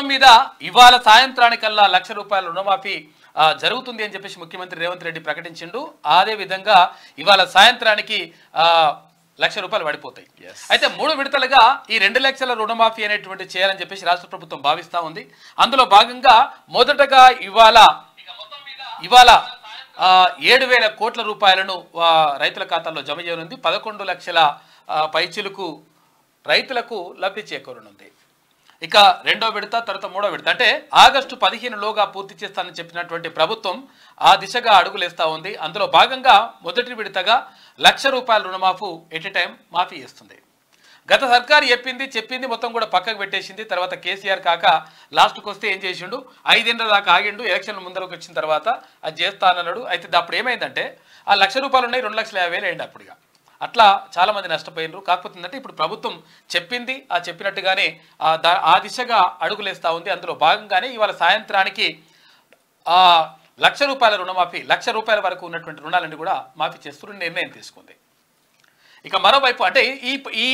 మొత్తం మీద ఇవాళ సాయంత్రానికల్లా ₹1,00,000 రుణమాఫీ జరుగుతుంది అని చెప్పేసి ముఖ్యమంత్రి రేవంత్ రెడ్డి ప్రకటించిండు. అదే విధంగా ఇవాళ సాయంత్రానికి ₹1,00,000 పడిపోతాయి. అయితే 3 విడతలుగా ఈ 2 లక్షల రుణమాఫీ అనేటువంటి చేయాలని చెప్పేసి రాష్ట్ర ప్రభుత్వం భావిస్తా ఉంది. అందులో భాగంగా మొదటగా ఇవాళ 7,000 కోట్ల రూపాయలను రైతుల ఖాతాల్లో జమ చేయనుంది. 11 లక్షల పైచిలకు రైతులకు లబ్ధి చేకూరనుంది. ఇక 2వ విడత, తర్వాత 3వ విడత అంటే ఆగస్టు 15లోగా పూర్తి చేస్తానని చెప్పినటువంటి ప్రభుత్వం ఆ దిశగా అడుగులేస్తా ఉంది. అందులో భాగంగా మొదటి విడతగా ₹1,00,000 రుణమాఫీ ఎట్ ఎ టైం మాఫీ చేస్తుంది. గత సర్కారు చెప్పింది మొత్తం కూడా పక్కకు పెట్టేసింది. తర్వాత కేసీఆర్ కాక లాస్ట్కి వస్తే ఏం చేసిండు, 5 ఏళ్ల దాకా ఆగిండు. ఎలక్షన్ల ముందరకు వచ్చిన తర్వాత అది చేస్తానన్నాడు. అయితే అప్పుడు ఏమైందంటే ఆ ₹1,00,000 ఉన్నాయి, 2,50,000 అయింది అప్పుడుగా. అట్లా చాలా మంది నష్టపోయినరు. కాకపోతే ఏంటంటే ఇప్పుడు ప్రభుత్వం చెప్పింది ఆ చెప్పినట్టుగానే ఆ దిశగా అడుగులేస్తా ఉంది. అందులో భాగంగానే ఇవాళ సాయంత్రానికి ₹1,00,000 రుణమాఫీ, ₹1,00,000 వరకు ఉన్నటువంటి రుణాలన్నీ కూడా మాఫీ చేస్తూ నిర్ణయం తీసుకుంది. ఇక మరోవైపు అంటే ఈ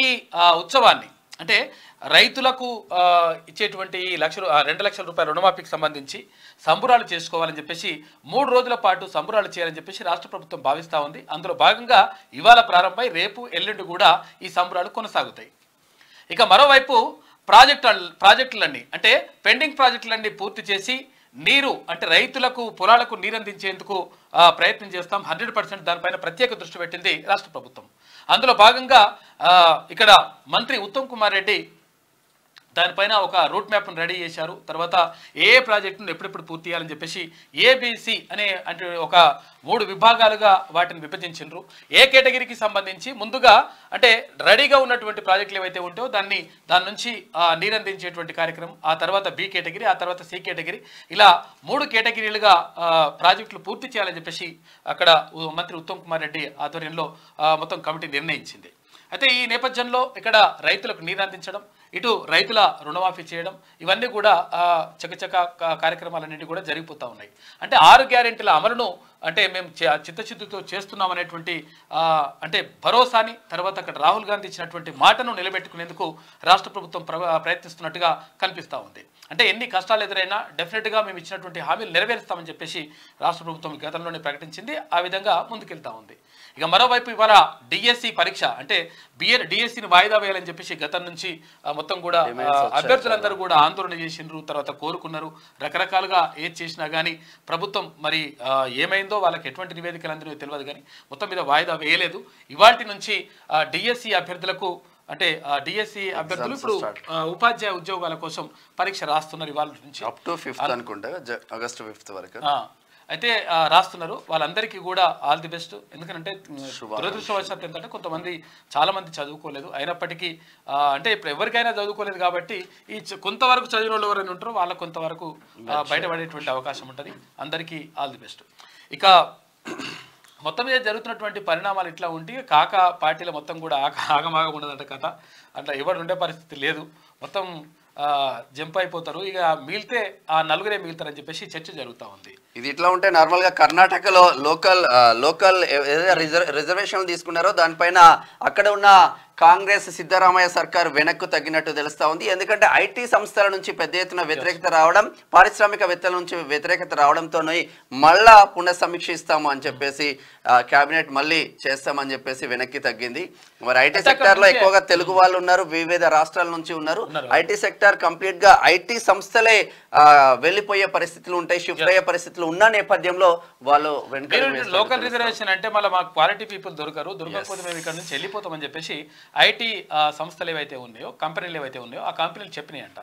ఉత్సవాన్ని అంటే రైతులకు ఇచ్చేటువంటి ₹2,00,000 రుణమాఫీకి సంబంధించి సంబురాలు చేసుకోవాలని చెప్పేసి 3 రోజుల పాటు సంబురాలు చేయాలని చెప్పేసి రాష్ట్ర ప్రభుత్వం భావిస్తూ ఉంది. అందులో భాగంగా ఇవాళ ప్రారంభమై రేపు ఎల్లుండి కూడా ఈ సంబురాలు కొనసాగుతాయి. ఇక మరోవైపు ప్రాజెక్టులన్నీ అంటే పెండింగ్ ప్రాజెక్టులన్నీ పూర్తి చేసి నీరు అంటే రైతులకు పొలాలకు నీరు అందించేందుకు ప్రయత్నం చేస్తాం. 100% దానిపైన ప్రత్యేక దృష్టి పెట్టింది రాష్ట్ర ప్రభుత్వం. అందులో భాగంగా ఇక్కడ మంత్రి ఉత్తమ్ కుమార్ రెడ్డి దానిపైన ఒక రూట్ మ్యాప్ను రెడీ చేశారు. తర్వాత ఏ ప్రాజెక్టును ఎప్పుడెప్పుడు పూర్తి చేయాలని చెప్పేసి ABC అంటే ఒక 3 విభాగాలుగా వాటిని విభజించారు. ఏ కేటగిరీకి సంబంధించి ముందుగా అంటే రెడీగా ఉన్నటువంటి ప్రాజెక్టులు ఏవైతే ఉంటాయో దాని నుంచి నీరందించేటువంటి కార్యక్రమం, ఆ తర్వాత B కేటగిరీ, ఆ తర్వాత C కేటగిరీ, ఇలా 3 కేటగిరీలుగా ప్రాజెక్టులు పూర్తి చేయాలని చెప్పేసి అక్కడ మంత్రి ఉత్తమ్ కుమార్ రెడ్డి ఆధ్వర్యంలో మొత్తం కమిటీ నిర్ణయించింది. అయితే ఈ నేపథ్యంలో ఇక్కడ రైతులకు నీరు అందించడం, ఇటు రైతుల రుణమాఫీ చేయడం, ఇవన్నీ కూడా చకచక కార్యక్రమాలన్నింటి కూడా జరిగిపోతూ ఉన్నాయి. అంటే 6 గ్యారెంటీల అమలును అంటే మేము చిత్తశుద్ధితో చేస్తున్నాం అనేటువంటి అంటే భరోసాని, తర్వాత అక్కడ రాహుల్ గాంధీ ఇచ్చినటువంటి మాటను నిలబెట్టుకునేందుకు రాష్ట్ర ప్రభుత్వం ప్రయత్నిస్తున్నట్టుగా కనిపిస్తూ ఉంది. అంటే ఎన్ని కష్టాలు ఎదురైనా డెఫినెట్గా మేము ఇచ్చినటువంటి హామీలు నెరవేరుస్తామని చెప్పేసి రాష్ట్ర ప్రభుత్వం గతంలోనే ప్రకటించింది. ఆ విధంగా ముందుకెళ్తా ఉంది. ఇక మరోవైపు ఇవాళ డిఎస్సి పరీక్ష అంటే డిఎస్సిని వాయిదా వేయాలని చెప్పేసి గతం నుంచి మొత్తం కూడా అభ్యర్థులందరూ కూడా ఆందోళన చేసిండ్రు, తర్వాత కోరుకున్నారు. రకరకాలుగా ఏది చేసినా కానీ ప్రభుత్వం మరి ఏమైందో వాళ్ళకి ఎటువంటి నివేదికలు అందినో తెలియదు, కానీ మొత్తం మీద వాయిదా వేయలేదు. ఇవాల్టి నుంచి డిఎస్సి అభ్యర్థులకు అంటే డిఎస్సి అభ్యర్థులు ఇప్పుడు ఉపాధ్యాయ ఉద్యోగాల కోసం పరీక్ష రాస్తున్నారు. ఇవాళ నుంచి అప్ టు 5th అనుకుంటా, ఆగస్టు 5th వరకు అయితే రాస్తున్నారు. వాళ్ళందరికీ కూడా ఆల్ ది బెస్ట్. ఎందుకంటే దురదృష్టవశాత్తు ఏంటంటే చాలా మంది చదువుకోలేదు. అయినప్పటికీ అంటే ఇప్పుడు ఎవరికైనా చదువుకోలేదు కాబట్టి ఈ కొంతవరకు చదివిన వాళ్ళు ఎవరైనా ఉంటారో వాళ్ళకు కొంతవరకు బయటపడేటువంటి అవకాశం ఉంటుంది. అందరికీ ఆల్ ది బెస్ట్. ఇక మొత్తం మీద జరుగుతున్నటువంటి పరిణామాలు ఇట్లా ఉంటే కాక పార్టీలో మొత్తం కూడా ఆగమాగం ఉండదంట కథ. అట్లా ఎవరు ఉండే పరిస్థితి లేదు, మొత్తం జంప్ అయిపోతారు. ఇక మిగిలితే ఆ 4 మిగులుతారని చెప్పేసి చర్చ జరుగుతూ ఉంది. ఇది ఇట్లా ఉంటే నార్మల్గా కర్ణాటకలో లోకల్ రిజర్వేషన్లు తీసుకున్నారో దానిపైన అక్కడ ఉన్న కాంగ్రెస్ సిద్ధరామయ్య సర్కార్ వెనక్కు తగ్గినట్టు తెలుస్తా ఉంది. ఎందుకంటే ఐటీ సంస్థల నుంచి పెద్ద ఎత్తున వ్యతిరేకత రావడం, పారిశ్రామికవేత్తల నుంచి వ్యతిరేకత రావడంతో మళ్ళా పునఃసమీక్షిస్తాము అని చెప్పేసి కేబినెట్ మళ్ళీ చేస్తామని చెప్పేసి వెనక్కి తగ్గింది. మరి ఐటీ సెక్టార్ లో ఎక్కువగా తెలుగు వాళ్ళు ఉన్నారు, వివిధ రాష్ట్రాల నుంచి ఉన్నారు. ఐటీ సెక్టార్ కంప్లీట్ గా ఐటీ సంస్థలే వెళ్ళిపోయే పరిస్థితులు ఉంటాయి, షిఫ్ట్ అయ్యే పరిస్థితులు ఉన్న నేపథ్యంలో వాళ్ళు లోకల్ రిజర్వేషన్ అంటే మళ్ళీ మాకు క్వాలిటీ పీపుల్ దొరకకపోతే మేము ఇక్కడ నుంచి వెళ్ళిపోతామని చెప్పేసి ఐటీ సంస్థలు ఏవైతే ఉన్నాయో, కంపెనీలు ఏవైతే ఉన్నాయో ఆ కంపెనీలు చెప్పినాయంట.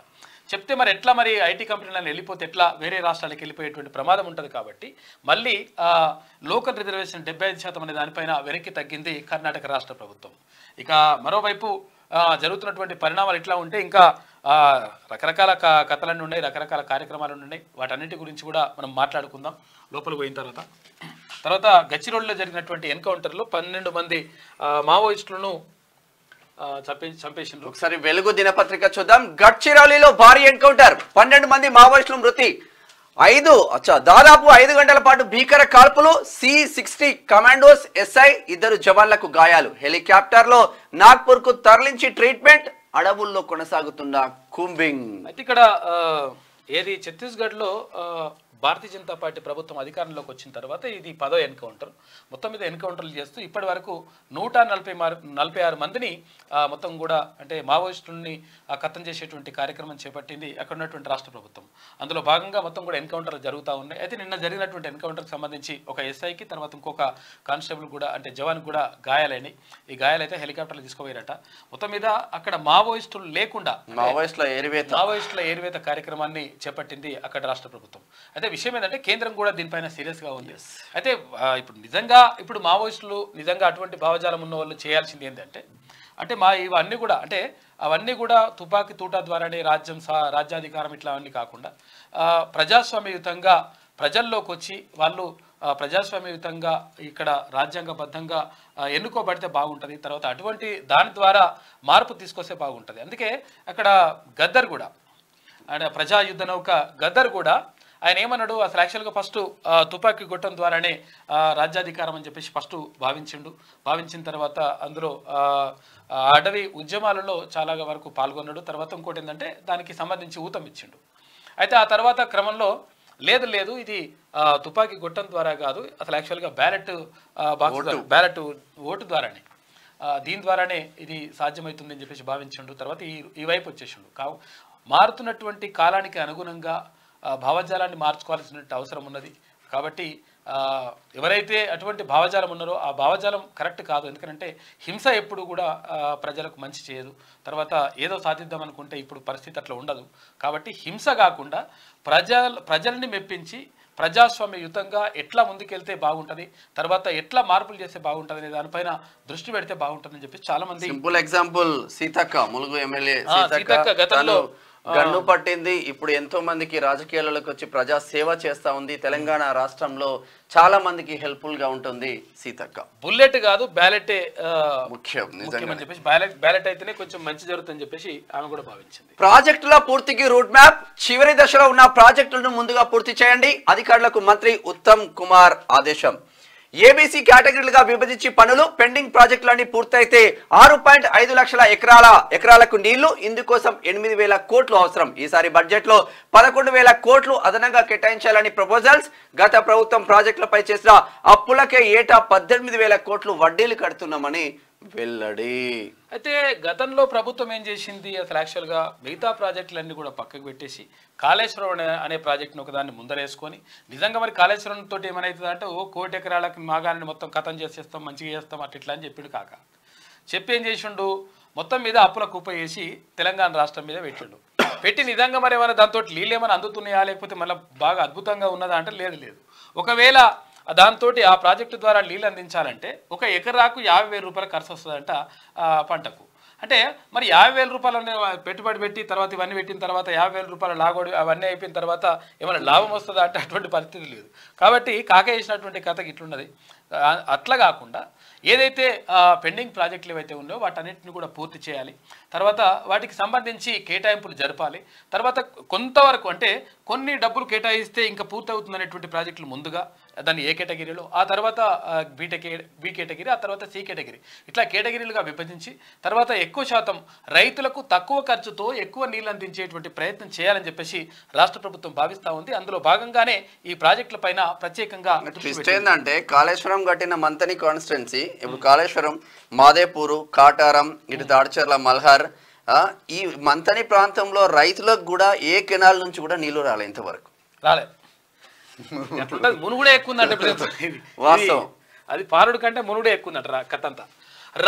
చెప్తే మరి ఎట్లా మరి ఐటీ కంపెనీలను వెళ్ళిపోతే ఎట్లా వేరే రాష్ట్రాలకు వెళ్ళిపోయేటువంటి ప్రమాదం ఉంటుంది. కాబట్టి మళ్ళీ లోకల్ రిజర్వేషన్ 75% అనే దానిపైన వెనక్కి తగ్గింది కర్ణాటక రాష్ట్ర ప్రభుత్వం. ఇక మరోవైపు జరుగుతున్నటువంటి పరిణామాలు ఇట్లా ఉంటే ఇంకా రకరకాల కథలన్నీ ఉన్నాయి, రకరకాల కార్యక్రమాలు ఉన్నాయి. వాటన్నిటి గురించి కూడా మనం మాట్లాడుకుందాం లోపలికి పోయిన తర్వాత. గచ్చిరోడ్లో జరిగినటువంటి ఎన్కౌంటర్లో 12 మంది మావోయిస్టులను చంపేసిండ్రు. ఒకసారి వెలుగు దినపత్రిక చూద్దాం. గడ్చిరోలిలో భారీ ఎన్కౌంటర్, 12 మంది మావోయిస్టులు మృతి. దాదాపు 5 గంటల పాటు భీకర కాల్పులు. C-60 కమాండోస్, SI 2 జవాన్లకు గాయాలు. హెలికాప్టర్ లో నాగ్పూర్ కు తరలించి ట్రీట్మెంట్. అడవుల్లో కొనసాగుతున్న కూంబింగ్. అయితే ఇక్కడ ఏది ఛత్తీస్గఢ్లో భారతీయ జనతా పార్టీ ప్రభుత్వం అధికారంలోకి వచ్చిన తర్వాత ఇది 10వ ఎన్కౌంటర్. మొత్తం మీద ఎన్కౌంటర్లు చేస్తూ ఇప్పటి వరకు 146 మందిని మొత్తం కూడా అంటే మావోయిస్టులని ఖతం చేసేటువంటి కార్యక్రమం చేపట్టింది అక్కడ ఉన్నటువంటి రాష్ట్ర ప్రభుత్వం. అందులో భాగంగా మొత్తం కూడా ఎన్కౌంటర్లు జరుగుతూ ఉన్నాయి. అయితే నిన్న జరిగినటువంటి ఎన్కౌంటర్కి సంబంధించి ఒక ఎస్ఐకి తర్వాత ఇంకొక కానిస్టేబుల్ కూడా అంటే జవాన్ కూడా గాయాలైనాయి. ఈ గాయాలైతే హెలికాప్టర్లు తీసుకుపోయారట. మొత్తం మీద అక్కడ మావోయిస్టులు లేకుండా మావోయిస్టుల ఏరివేత కార్యక్రమాన్ని చేపట్టింది అక్కడ రాష్ట్ర ప్రభుత్వం. అయితే విషయం ఏంటంటే కేంద్రం కూడా దీనిపైన సీరియస్గా ఉంది. అయితే ఇప్పుడు మావోయిస్టులు నిజంగా అటువంటి భావజాలం ఉన్న వాళ్ళు చేయాల్సింది ఏంటంటే అంటే ఇవన్నీ కూడా అంటే అవన్నీ కూడా తుపాకీ తూటా ద్వారానే రాజ్యాధికారం ఇట్లా అవన్నీ కాకుండా ప్రజాస్వామ్యయుతంగా ప్రజల్లోకి వచ్చి వాళ్ళు ప్రజాస్వామ్యయుతంగా ఇక్కడ రాజ్యాంగబద్ధంగా ఎన్నుకోబడితే బాగుంటుంది. తర్వాత అటువంటి దాని ద్వారా మార్పు తీసుకొస్తే బాగుంటుంది. అందుకే అక్కడ గద్దర్ కూడా అంటే ప్రజాయుద్ధ నౌక గద్దర్ కూడా ఆయన ఏమన్నాడు అసలు యాక్చువల్గా ఫస్ట్ తుపాకీ గొట్టం ద్వారానే రాజ్యాధికారం అని చెప్పేసి ఫస్ట్ భావించిన తర్వాత అందులో అడవి ఉద్యమాలలో చాలా వరకు పాల్గొన్నాడు. తర్వాత ఇంకోటి ఏంటంటే దానికి సంబంధించి ఊతం ఇచ్చిండు. అయితే ఆ తర్వాత క్రమంలో లేదు ఇది తుపాకీ గొట్టం ద్వారా కాదు అసలు యాక్చువల్గా బ్యాలెట్ ఓటు ద్వారానే దీని ద్వారానే ఇది సాధ్యమవుతుంది అని చెప్పేసి భావించిండు. తర్వాత ఈ వైపు వచ్చేసిండు. మారుతున్నటువంటి కాలానికి అనుగుణంగా భావజాలాన్ని మార్చుకోవాల్సిన అవసరం ఉన్నది. కాబట్టి ఎవరైతే అటువంటి భావజాలం ఉన్నారో ఆ భావజాలం కరెక్ట్ కాదు. ఎందుకంటే హింస ఎప్పుడు కూడా ప్రజలకు మంచి చేయదు. తర్వాత ఏదో సాధిద్దాం అనుకుంటే ఇప్పుడు పరిస్థితి అట్లా ఉండదు. కాబట్టి హింస కాకుండా ప్రజల్ని మెప్పించి ప్రజాస్వామ్యయుతంగా ఎట్లా ముందుకెళ్తే బాగుంటుంది, తర్వాత ఎట్లా మార్పులు చేస్తే బాగుంటుంది అనే దానిపైన దృష్టి పెడితే బాగుంటుందని చెప్పి చాలా మంది. Simple example Seethakka Mulugu MLA Seethakka గతంలో గన్ను పట్టింది. ఇప్పుడు ఎంతో మందికి రాజకీయాల్లోకి వచ్చి ప్రజా సేవ చేస్తా ఉంది. తెలంగాణ రాష్ట్రంలో చాలా మందికి హెల్ప్ఫుల్ గా ఉంటుంది సీతక్క. బుల్లెట్ కాదు బ్యాలెటే ముఖ్యం అని చెప్పేసి బ్యాలెట్ అయితేనే కొంచెం మంచి జరుగుతుందని చెప్పేసి ఆమె కూడా భావించింది. ప్రాజెక్టుల పూర్తికి రూట్ మ్యాప్, చివరి దశలో ఉన్న ప్రాజెక్టులను ముందుగా పూర్తి చేయండి. అధికారులకు మంత్రి ఉత్తమ్ కుమార్ ఆదేశం. ఏబీసీ కేటగిరీలుగా విభజించి పనులు, పెండింగ్ ప్రాజెక్టులన్నీ పూర్తయితే 6.5 లక్షల ఎకరాలకు నీళ్లు. ఇందుకోసం 8,000 కోట్లు అవసరం. ఈసారి బడ్జెట్ లో 11,000 కోట్లు అదనంగా కేటాయించాలని ప్రపోజల్స్. గత ప్రభుత్వం ప్రాజెక్టులపై చేసిన అప్పులకే ఏటా 18,000 కోట్లు వడ్డీలు కడుతున్నామని వెల్లడి. అయితే గతంలో ప్రభుత్వం ఏం చేసింది అసలు యాక్చువల్గా మిగతా ప్రాజెక్టులన్నీ కూడా పక్కకు పెట్టేసి కాళేశ్వరం అనే ప్రాజెక్టును ఒకదాన్ని ముందరేసుకొని నిజంగా మరి కాళేశ్వరం తోటి ఏమైతుంది అంటే 1 కోటి ఎకరాలకు మాగాన్ని మొత్తం కథం చేసేస్తాం మంచిగా చేస్తాం అట్లా అని చెప్పిండు. చెప్పి ఏం చేసిండు మొత్తం మీద అప్పుల కుప్ప వేసి తెలంగాణ రాష్ట్రం మీద పెట్టి నిజంగా మరి ఏమైనా దాంతో నీళ్ళు ఏమైనా అందుతున్నాయా లేకపోతే మళ్ళీ బాగా అద్భుతంగా ఉన్నదా అంటే లేదు. ఒకవేళ దాంతో ఆ ప్రాజెక్టు ద్వారా నీళ్ళు అందించాలంటే 1 ఎకరాకు 50,000 రూపాయలు ఖర్చు వస్తుందంట పంటకు. అంటే మరి 50,000 రూపాయలు పెట్టుబడి పెట్టి తర్వాత ఇవన్నీ పెట్టిన తర్వాత 50,000 రూపాయల లాగోడి అవన్నీ అయిపోయిన తర్వాత ఏమైనా లాభం వస్తుందా అంటే అటువంటి పరిస్థితి లేదు. కాబట్టి వేసినటువంటి కథకి ఇట్లున్నది. అట్లా కాకుండా ఏదైతే పెండింగ్ ప్రాజెక్టులు ఏవైతే ఉన్నాయో వాటన్నిటిని కూడా పూర్తి చేయాలి. తర్వాత వాటికి సంబంధించి కేటాయింపులు జరపాలి. తర్వాత కొంతవరకు అంటే కొన్ని డబ్బులు కేటాయిస్తే ఇంకా పూర్తవుతుంది అనేటువంటి ప్రాజెక్టులు ముందుగా దాన్ని ఏ కేటగిరీలో, ఆ తర్వాత బి కేటగిరీ, ఆ తర్వాత సి కేటగిరీ, ఇట్లా కేటగిరీలుగా విభజించి తర్వాత ఎక్కువ శాతం రైతులకు తక్కువ ఖర్చుతో ఎక్కువ నీళ్ళు అందించేటువంటి ప్రయత్నం చేయాలని చెప్పేసి రాష్ట్ర ప్రభుత్వం భావిస్తూ ఉంది. అందులో భాగంగానే ఈ ప్రాజెక్టుల పైన ప్రత్యేకంగా ఏంటంటే కాళేశ్వరం కట్టిన మంతని కాన్స్టిట్యున్సీ ఇప్పుడు కాళేశ్వరం, మాదేపూరు, కాటారం, ఇటు తాడ్చర్ల, మల్హార్ ఈ మంతని ప్రాంతంలో రైతులకు కూడా ఏ కెనాల్ నుంచి కూడా నీళ్లు రాలే ఇంతవరకు రాలే. మునుగుడే ఎక్కువ వాస్తవం. అది పారుడు కంటే మునుగుడే ఎక్కువ కథంతా.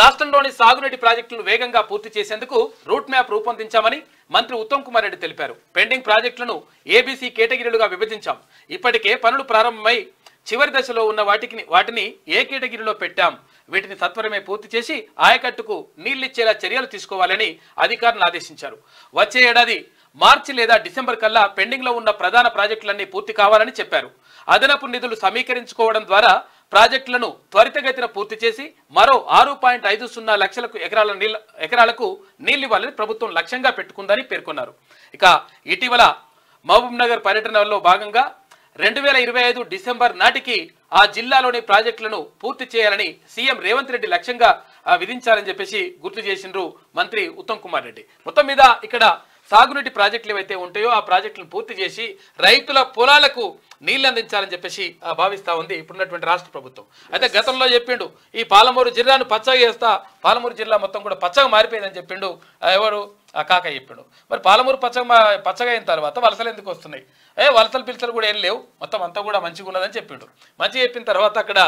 రాష్ట్రంలోని సాగునీటి ప్రాజెక్టులను వేగంగా పూర్తి చేసేందుకు రూట్ మ్యాప్ రూపొందించామని మంత్రి ఉత్తమ్ కుమార్ రెడ్డి తెలిపారు. పెండింగ్ ప్రాజెక్టులను ఏబీసీ కేటగిరీలుగా విభజించాం. ఇప్పటికే పనులు ప్రారంభమై చివరి దశలో ఉన్న వాటిని ఏ కేటగిరీలో పెట్టాం. వీటిని సత్వరమే పూర్తి చేసి ఆయకట్టుకు నీళ్లిచ్చేలా చర్యలు తీసుకోవాలని అధికారులను ఆదేశించారు. వచ్చే ఏడాది మార్చి లేదా డిసెంబర్ కల్లా పెండింగ్లో ఉన్న ప్రధాన ప్రాజెక్టులన్నీ పూర్తి కావాలని చెప్పారు. అదనపు నిధులు సమీకరించుకోవడం ద్వారా ప్రాజెక్టులను త్వరితగతిన పూర్తి చేసి మరో 6.50 లక్షలకు ఎకరాలకు నీళ్లివ్వాలని ప్రభుత్వం లక్ష్యంగా పెట్టుకుందని పేర్కొన్నారు. ఇక ఇటీవల మహబూబ్ నగర్ పర్యటనలో భాగంగా 2025 డిసెంబర్ నాటికి ఆ జిల్లాలోని ప్రాజెక్టులను పూర్తి చేయాలని సీఎం రేవంత్ రెడ్డి లక్ష్యంగా విధించాలని చెప్పేసి గుర్తు చేసిండ్రు మంత్రి ఉత్తమ్ కుమార్ రెడ్డి. మొత్తం మీద ఇక్కడ సాగునీటి ప్రాజెక్టులు ఏవైతే ఉంటాయో ఆ ప్రాజెక్టులను పూర్తి చేసి రైతుల పొలాలకు నీళ్లు అందించాలని చెప్పేసి భావిస్తా ఉంది ఇప్పుడున్నటువంటి రాష్ట్ర ప్రభుత్వం. అయితే గతంలో చెప్పిండు ఈ పాలమూరు జిల్లాను పచ్చగా చేస్తా, పాలమూరు జిల్లా మొత్తం కూడా పచ్చగా మారిపోయిందని చెప్పిండు ఎవరు కాకయ్య చెప్పిండు. మరి పాలమూరు పచ్చగా అయిన తర్వాత వలసలు ఎందుకు వస్తున్నాయి? వలసలు పిలసలు కూడా ఏం లేవు, మొత్తం అంతా కూడా మంచిగా ఉన్నదని చెప్పిండు. మంచిగా చెప్పిన తర్వాత అక్కడ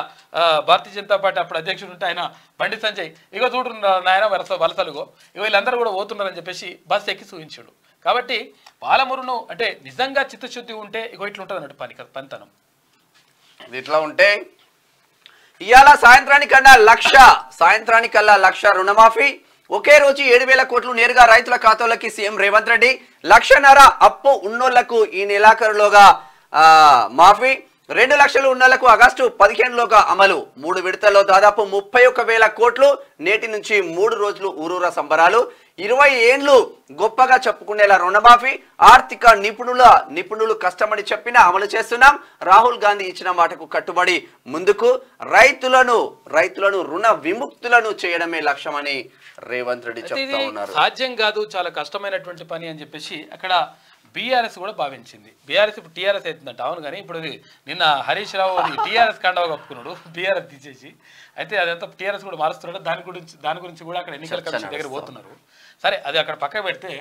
భారతీయ జనతా పార్టీ అప్పుడు అధ్యక్షుడు ఉంటే ఆయన బండి సంజయ్ ఇగో చూడు నాయన వలసలుగో ఇగో వీళ్ళందరూ కూడా పోతున్నారని చెప్పేసి బస్సు ఎక్కి చూపించాడు. కాబట్టి పాలమూరును అంటే నిజంగా చిత్తశుద్ధి ఉంటే ఇగో ఇట్లుంటుంది అన్నట్టు పనితనం. ఇట్లా ఉంటే ఇవాళ సాయంత్రానికల్లా లక్ష రుణమాఫీ, ఒకే రోజు 7,000 కోట్లు నేరుగా రైతుల ఖాతాలోకి సీఎం రేవంత్ రెడ్డి. 1,50,000 అప్పు ఉన్నోళ్లకు ఈ నెలాఖరులోగా మాఫీ, 2 లక్షలు ఉన్నోళ్లకు ఆగస్టు 15లోగా అమలు. 3 విడతల్లో దాదాపు 31,000 కోట్లు. నేటి నుంచి 3 రోజులు ఊరూర సంబరాలు. 20 ఏండ్లు గొప్పగా చెప్పుకునేలా రుణమాఫీ. ఆర్థిక నిపుణులు కష్టమని చెప్పినా అమలు చేస్తున్నాం. రాహుల్ గాంధీ ఇచ్చిన మాటకు కట్టుబడి ముందుకు. రైతులను రుణ విముక్తులను చేయడమే లక్ష్యమని రేవంత్ రెడ్డి చెప్తా ఉన్నారు. సాధ్యం కాదు, చాలా కష్టమైనటువంటి పని అని చెప్పేసి అక్కడ బీఆర్ఎస్ కూడా భావించింది. బీఆర్ఎస్ ఇప్పుడు టీఆర్ఎస్ అవుతుందంట. అవును, కానీ ఇప్పుడు నిన్న హరీష్ రావు టీఆర్ఎస్ కండవ కప్పుకున్నాడు బీఆర్ఎస్ తీసేసి. అయితే అదంతా టీఆర్ఎస్ కూడా మారుస్తున్నాడు. దాని గురించి కూడా అక్కడ ఎన్నికల కమిషన్ దగ్గర పోతున్నారు. సరే, అది అక్కడ పక్క పెడితే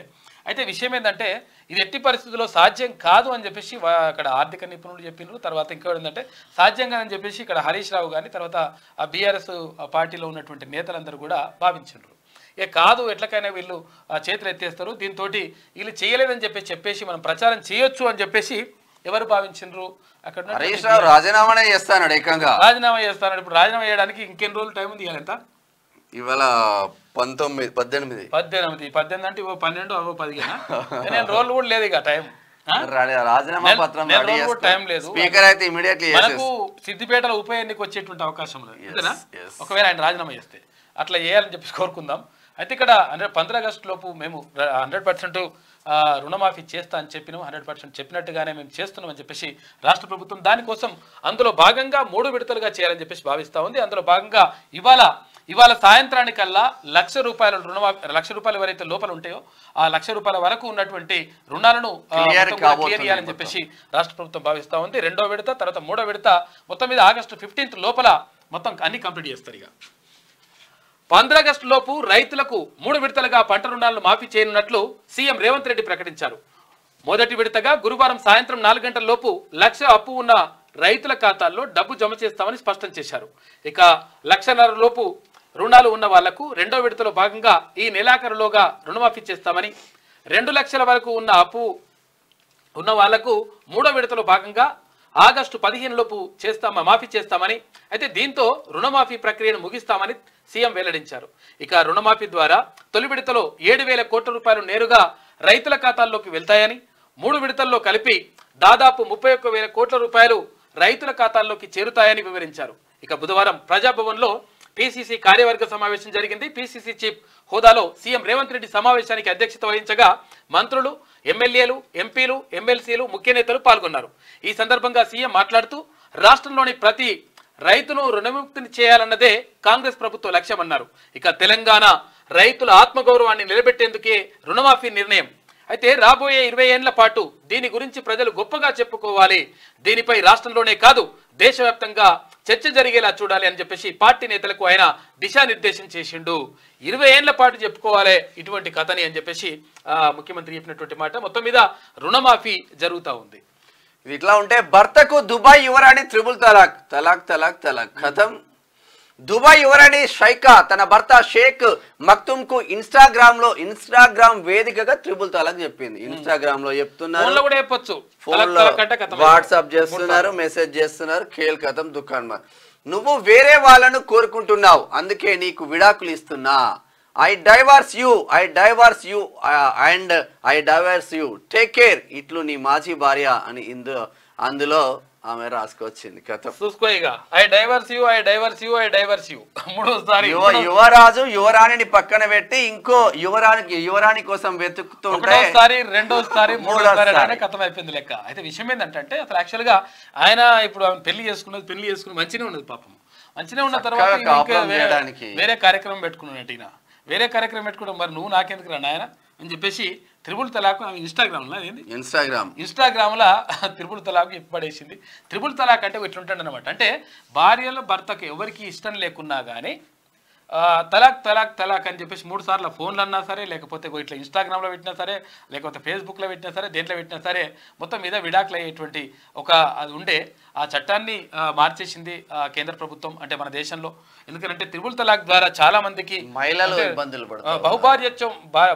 అయితే విషయం ఏంటంటే ఇది ఎట్టి పరిస్థితుల్లో సాధ్యం కాదు అని చెప్పేసి అక్కడ ఆర్థిక నిపుణులు చెప్పినారు. తర్వాత ఇంకా ఏంటంటే సాధ్యం కాదని చెప్పేసి ఇక్కడ హరీష్ రావు కానీ తర్వాత ఆ బీఆర్ఎస్ పార్టీలో ఉన్నటువంటి నేతలందరూ కూడా భావించారు. కాదు ఎట్లకైనా వీళ్ళు చేతులు ఎత్తేస్తారు, దీంతో వీళ్ళు చేయలేదని చెప్పేసి మనం ప్రచారం చేయొచ్చు అని చెప్పేసి ఎవరు భావించారు? అక్కడ రాజీనామా చేస్తాడు, ఏకంగా రాజీనామా చేస్తాడు. ఇప్పుడు రాజీనామా చేయడానికి ఇంకెన్ని రోజులు టైం ఉంది? ఎంత ఇవాళ 18 అంటే 12 అవో 15 రోజులు కూడా లేదు ఇక టైం. రాజీనామా పత్రం టైం లేదు. స్పీకర్ అయితే ఇమిడియట్లీ మనకు సిద్దిపేటలో ఉప ఎన్నిక వచ్చేటువంటి అవకాశం లేదు. ఒకవేళ ఆయన రాజీనామా చేస్తే అట్లా చేయాలని చెప్పి కోరుకుందాం. అయితే ఇక్కడ 15 ఆగస్టు లోపు మేము 100% రుణమాఫీ చేస్తా అని చెప్పినాం. 100% చెప్పినట్టుగానే మేము చేస్తున్నామని చెప్పేసి రాష్ట్ర ప్రభుత్వం దానికోసం అందులో భాగంగా 3 విడతలుగా చేయాలని చెప్పేసి భావిస్తూ ఉంది. అందులో భాగంగా ఇవాళ సాయంత్రానికల్లా ₹1,00,000 ఎవరైతే లోపల ఉంటాయో ఆ ₹1,00,000 వరకు ఉన్నటువంటి రుణాలను క్లియర్ చేయాలని చెప్పేసి రాష్ట్ర ప్రభుత్వం భావిస్తూ ఉంది. 2వ విడత తర్వాత 3వ విడత మొత్తం మీద ఆగస్టు 15 లోపల మొత్తం అన్ని కంప్లీట్ చేస్తారు. ఇక 15 ఆగస్టు లోపు రైతులకు 3 విడతలుగా పంట రుణాలను మాఫీ చేయనున్నట్లు సీఎం రేవంత్ రెడ్డి ప్రకటించారు. మొదటి విడతగా గురువారం సాయంత్రం 4 గంటల లోపు 1,00,000 అప్పు ఉన్న రైతుల ఖాతాల్లో డబ్బు జమ చేస్తామని స్పష్టం చేశారు. ఇక 1,50,000 లోపు రుణాలు ఉన్న వాళ్లకు 2వ విడతలో భాగంగా ఈ నెలాఖరులోగా రుణమాఫీ చేస్తామని, 2 లక్షల వరకు ఉన్న అప్పు ఉన్న వాళ్లకు 3వ విడతలో భాగంగా ఆగస్టు 15 లోపు మాఫీ చేస్తామని, అయితే దీంతో రుణమాఫీ ప్రక్రియను ముగిస్తామని సీఎం వెల్లడించారు. ఇక రుణమాఫీ ద్వారా తొలి విడతలో 7,000 కోట్ల రూపాయలు నేరుగా రైతుల ఖాతాల్లోకి వెళ్తాయని, 3 విడతల్లో కలిపి దాదాపు 31,000 కోట్ల రూపాయలు రైతుల ఖాతాల్లోకి చేరుతాయని వివరించారు. ఇక బుధవారం ప్రజాభవన్లో పీసీసీ కార్యవర్గ సమావేశం జరిగింది. పీసీసీ చీఫ్ హోదాలో సీఎం రేవంత్ రెడ్డి సమావేశానికి అధ్యక్షత వహించగా మంత్రులు, ఎమ్మెల్యేలు, ఎంపీలు, ఎమ్మెల్సీలు, ముఖ్య నేతలు పాల్గొన్నారు. ఈ సందర్భంగా సీఎం మాట్లాడుతూ రాష్ట్రంలోని ప్రతి రైతును రుణముక్తిని చేయాలన్నదే కాంగ్రెస్ ప్రభుత్వ లక్ష్యమన్నారు. ఇక తెలంగాణ రైతుల ఆత్మగౌరవాన్ని నిలబెట్టేందుకే రుణమాఫీ నిర్ణయం. అయితే రాబోయే 20 ఏళ్ల పాటు దీని గురించి ప్రజలు గొప్పగా చెప్పుకోవాలి. దీనిపై రాష్ట్రంలోనే కాదు దేశవ్యాప్తంగా చర్చ జరిగేలా చూడాలి అని చెప్పేసి పార్టీ నేతలకు ఆయన దిశానిర్దేశం చేసిండు. 20 ఏళ్ల పాటు చెప్పుకోవాలి ఇటువంటి కథని అని చెప్పేసి ముఖ్యమంత్రి చెప్పినటువంటి మాట. మొత్తం మీద రుణమాఫీ జరుగుతూ ఉంది. ఇట్లా ఉంటే భర్తకు దుబాయ్ యువరాణి త్రిబుల్ తలాక్ ఖతం. దుబాయ్ యువరాణి షైకా తన భర్త షేక్ మక్తుమ్ కు ఇన్స్టాగ్రామ్ వేదికగా త్రిబుల్ తలాక్ చెప్పింది. ఇన్స్టాగ్రామ్ లో చెప్తున్నారు, వాట్సాప్ చేస్తున్నారు, మెసేజ్ చేస్తున్నారు, ఖేల్ ఖతం దుకాన్. నువ్వు వేరే వాళ్ళను కోరుకుంటున్నావు, అందుకే నీకు విడాకులు ఇస్తున్నా. I divorce you and I divorce you, take care. ఇట్లు నీ మాజీ భార్య అని అందులో ఆమె రాసుకొచ్చింది. కథ చూసుకో ఇక. ఐ డైవర్స్ యూ మూడోసారి. యువరాజు యువరాణిని పక్కన పెట్టి ఇంకో యువరాణి కోసం వెతుకుతుంటే రెండోసారి మూడోసారి కథం అయిపోయింది లెక్క. అయితే విషయం ఏంటంటే అసలు యాక్చువల్ గా ఆయన ఇప్పుడు పెళ్లి చేసుకుని మంచిగా ఉన్నది పాపం. మంచిగా ఉన్న తర్వాత కాపురం చేయడానికి వేరే కార్యక్రమం పెట్టుకున్నాడు ఈయన. వేరే కార్యక్రమం పెట్టుకోవడం మరి నువ్వు నాకెందుకు రా నాయన అని చెప్పేసి త్రిపుల్ తలాక్ ఇన్స్టాగ్రామ్లో ఏంది ఇన్స్టాగ్రామ్లో త్రిపుల్ తలాక్ పడేసింది. త్రిపుల్ తలాక్ అంటే ఇట్లుంటాడు అనమాట. అంటే భార్యలో భర్తకు ఎవరికి ఇష్టం లేకున్నా కానీ తలాక్ తలాక్ తలాక్ అని చెప్పేసి 3 సార్లు ఫోన్లు అన్నా సరే, లేకపోతే ఇట్లా ఇన్స్టాగ్రామ్లో పెట్టినా సరే, లేకపోతే ఫేస్బుక్లో పెట్టినా సరే, దేంట్లో పెట్టినా సరే మొత్తం మీద విడాకులు అయ్యేటువంటి ఒక అది ఉండే ఆ చట్టాన్ని మార్చేసింది కేంద్ర ప్రభుత్వం అంటే మన దేశంలో. ఎందుకంటే త్రిపుల్ తలాక్ ద్వారా చాలా మందికి మహిళలు ఇబ్బందులు పడుతున్నారు.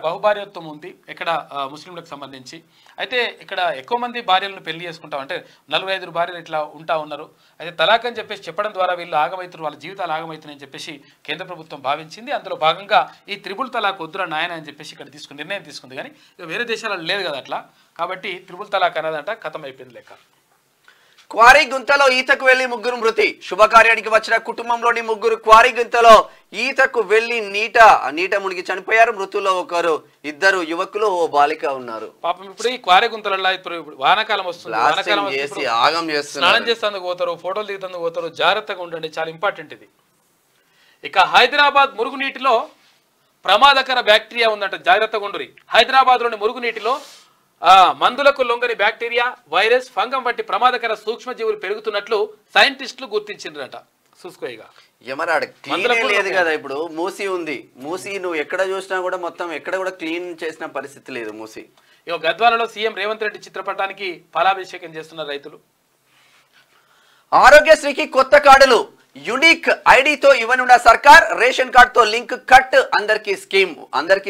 బహుభార్యత్వం ఉంది ఇక్కడ ముస్లింలకు సంబంధించి. అయితే ఇక్కడ ఎక్కువ మంది భార్యలను పెళ్లి చేసుకుంటాం అంటే 4-5 భార్యలు ఇట్లా ఉంటా ఉన్నారు. అయితే తలాక్ అని చెప్పేసి చెప్పడం ద్వారా వీళ్ళు ఆగమవుతారు, వాళ్ళ జీవితాలు ఆగమవుతున్నాయని చెప్పేసి కేంద్ర ప్రభుత్వం భావించింది. అందులో భాగంగా ఈ త్రిపుల్ తలాక్ వద్దురా నాయన అని చెప్పేసి ఇక్కడ నిర్ణయం తీసుకుంది. కానీ ఇక వేరే దేశాలలో లేదు కదా అట్లా. కాబట్టి త్రిపుల్ తలాక్ అనేదంట ఖతం అయిపోయింది లెక్క. క్వారీ గుంతలో ఈతకు వెళ్లి 3 మృతి. శుభకార్యానికి వచ్చిన కుటుంబంలోని 3 క్వారీ గుంతలో ఈతకు వెళ్లి నీట మునిగి చనిపోయారు. మృతుల్లో 2 యువకులు, 1 బాలిక ఉన్నారు. పాపం ఇప్పుడు ఈ క్వారీ గుంతలలో ఇప్పుడు వానాకాలం వస్తుంది, వానాకాలం స్నానం చేసేందుకు పోతారు, ఫోటోలు దిగుతందుకు పోతారు. జాగ్రత్తగా ఉండండి, చాలా ఇంపార్టెంట్ ఇది. ఇక హైదరాబాద్ మురుగునీటిలో ప్రమాదకర బ్యాక్టీరియా ఉందంట, జాగ్రత్తగా ఉండురి. హైదరాబాద్లోని మురుగునీటిలో మందులకు లొంగని బ్యాక్టీరియా, వైరస్, ఫంగం వంటి ప్రమాదకర సూక్ష్మజీవులు పెరుగుతున్నట్లు సైంటిస్టులు గుర్తించిండ్రట. చూసుకోయిగా లేదు కదా, ఇప్పుడు మూసి ఉంది. మూసి నువ్వు ఎక్కడ చూసినా కూడా మొత్తం ఎక్కడ కూడా క్లీన్ చేసిన పరిస్థితి లేదు మూసి. ఇక గద్వాలలో సీఎం రేవంత్ రెడ్డి చిత్రపటానికి ఫలాభిషేకం చేస్తున్న రైతులు. ఆరోగ్యశ్రీకి కొత్త కార్డులు, యూనిక్ ఐడితో ఇవ్వనున్న సర్కార్. రేషన్ కార్డుతో లింక్ కట్. అందరికీ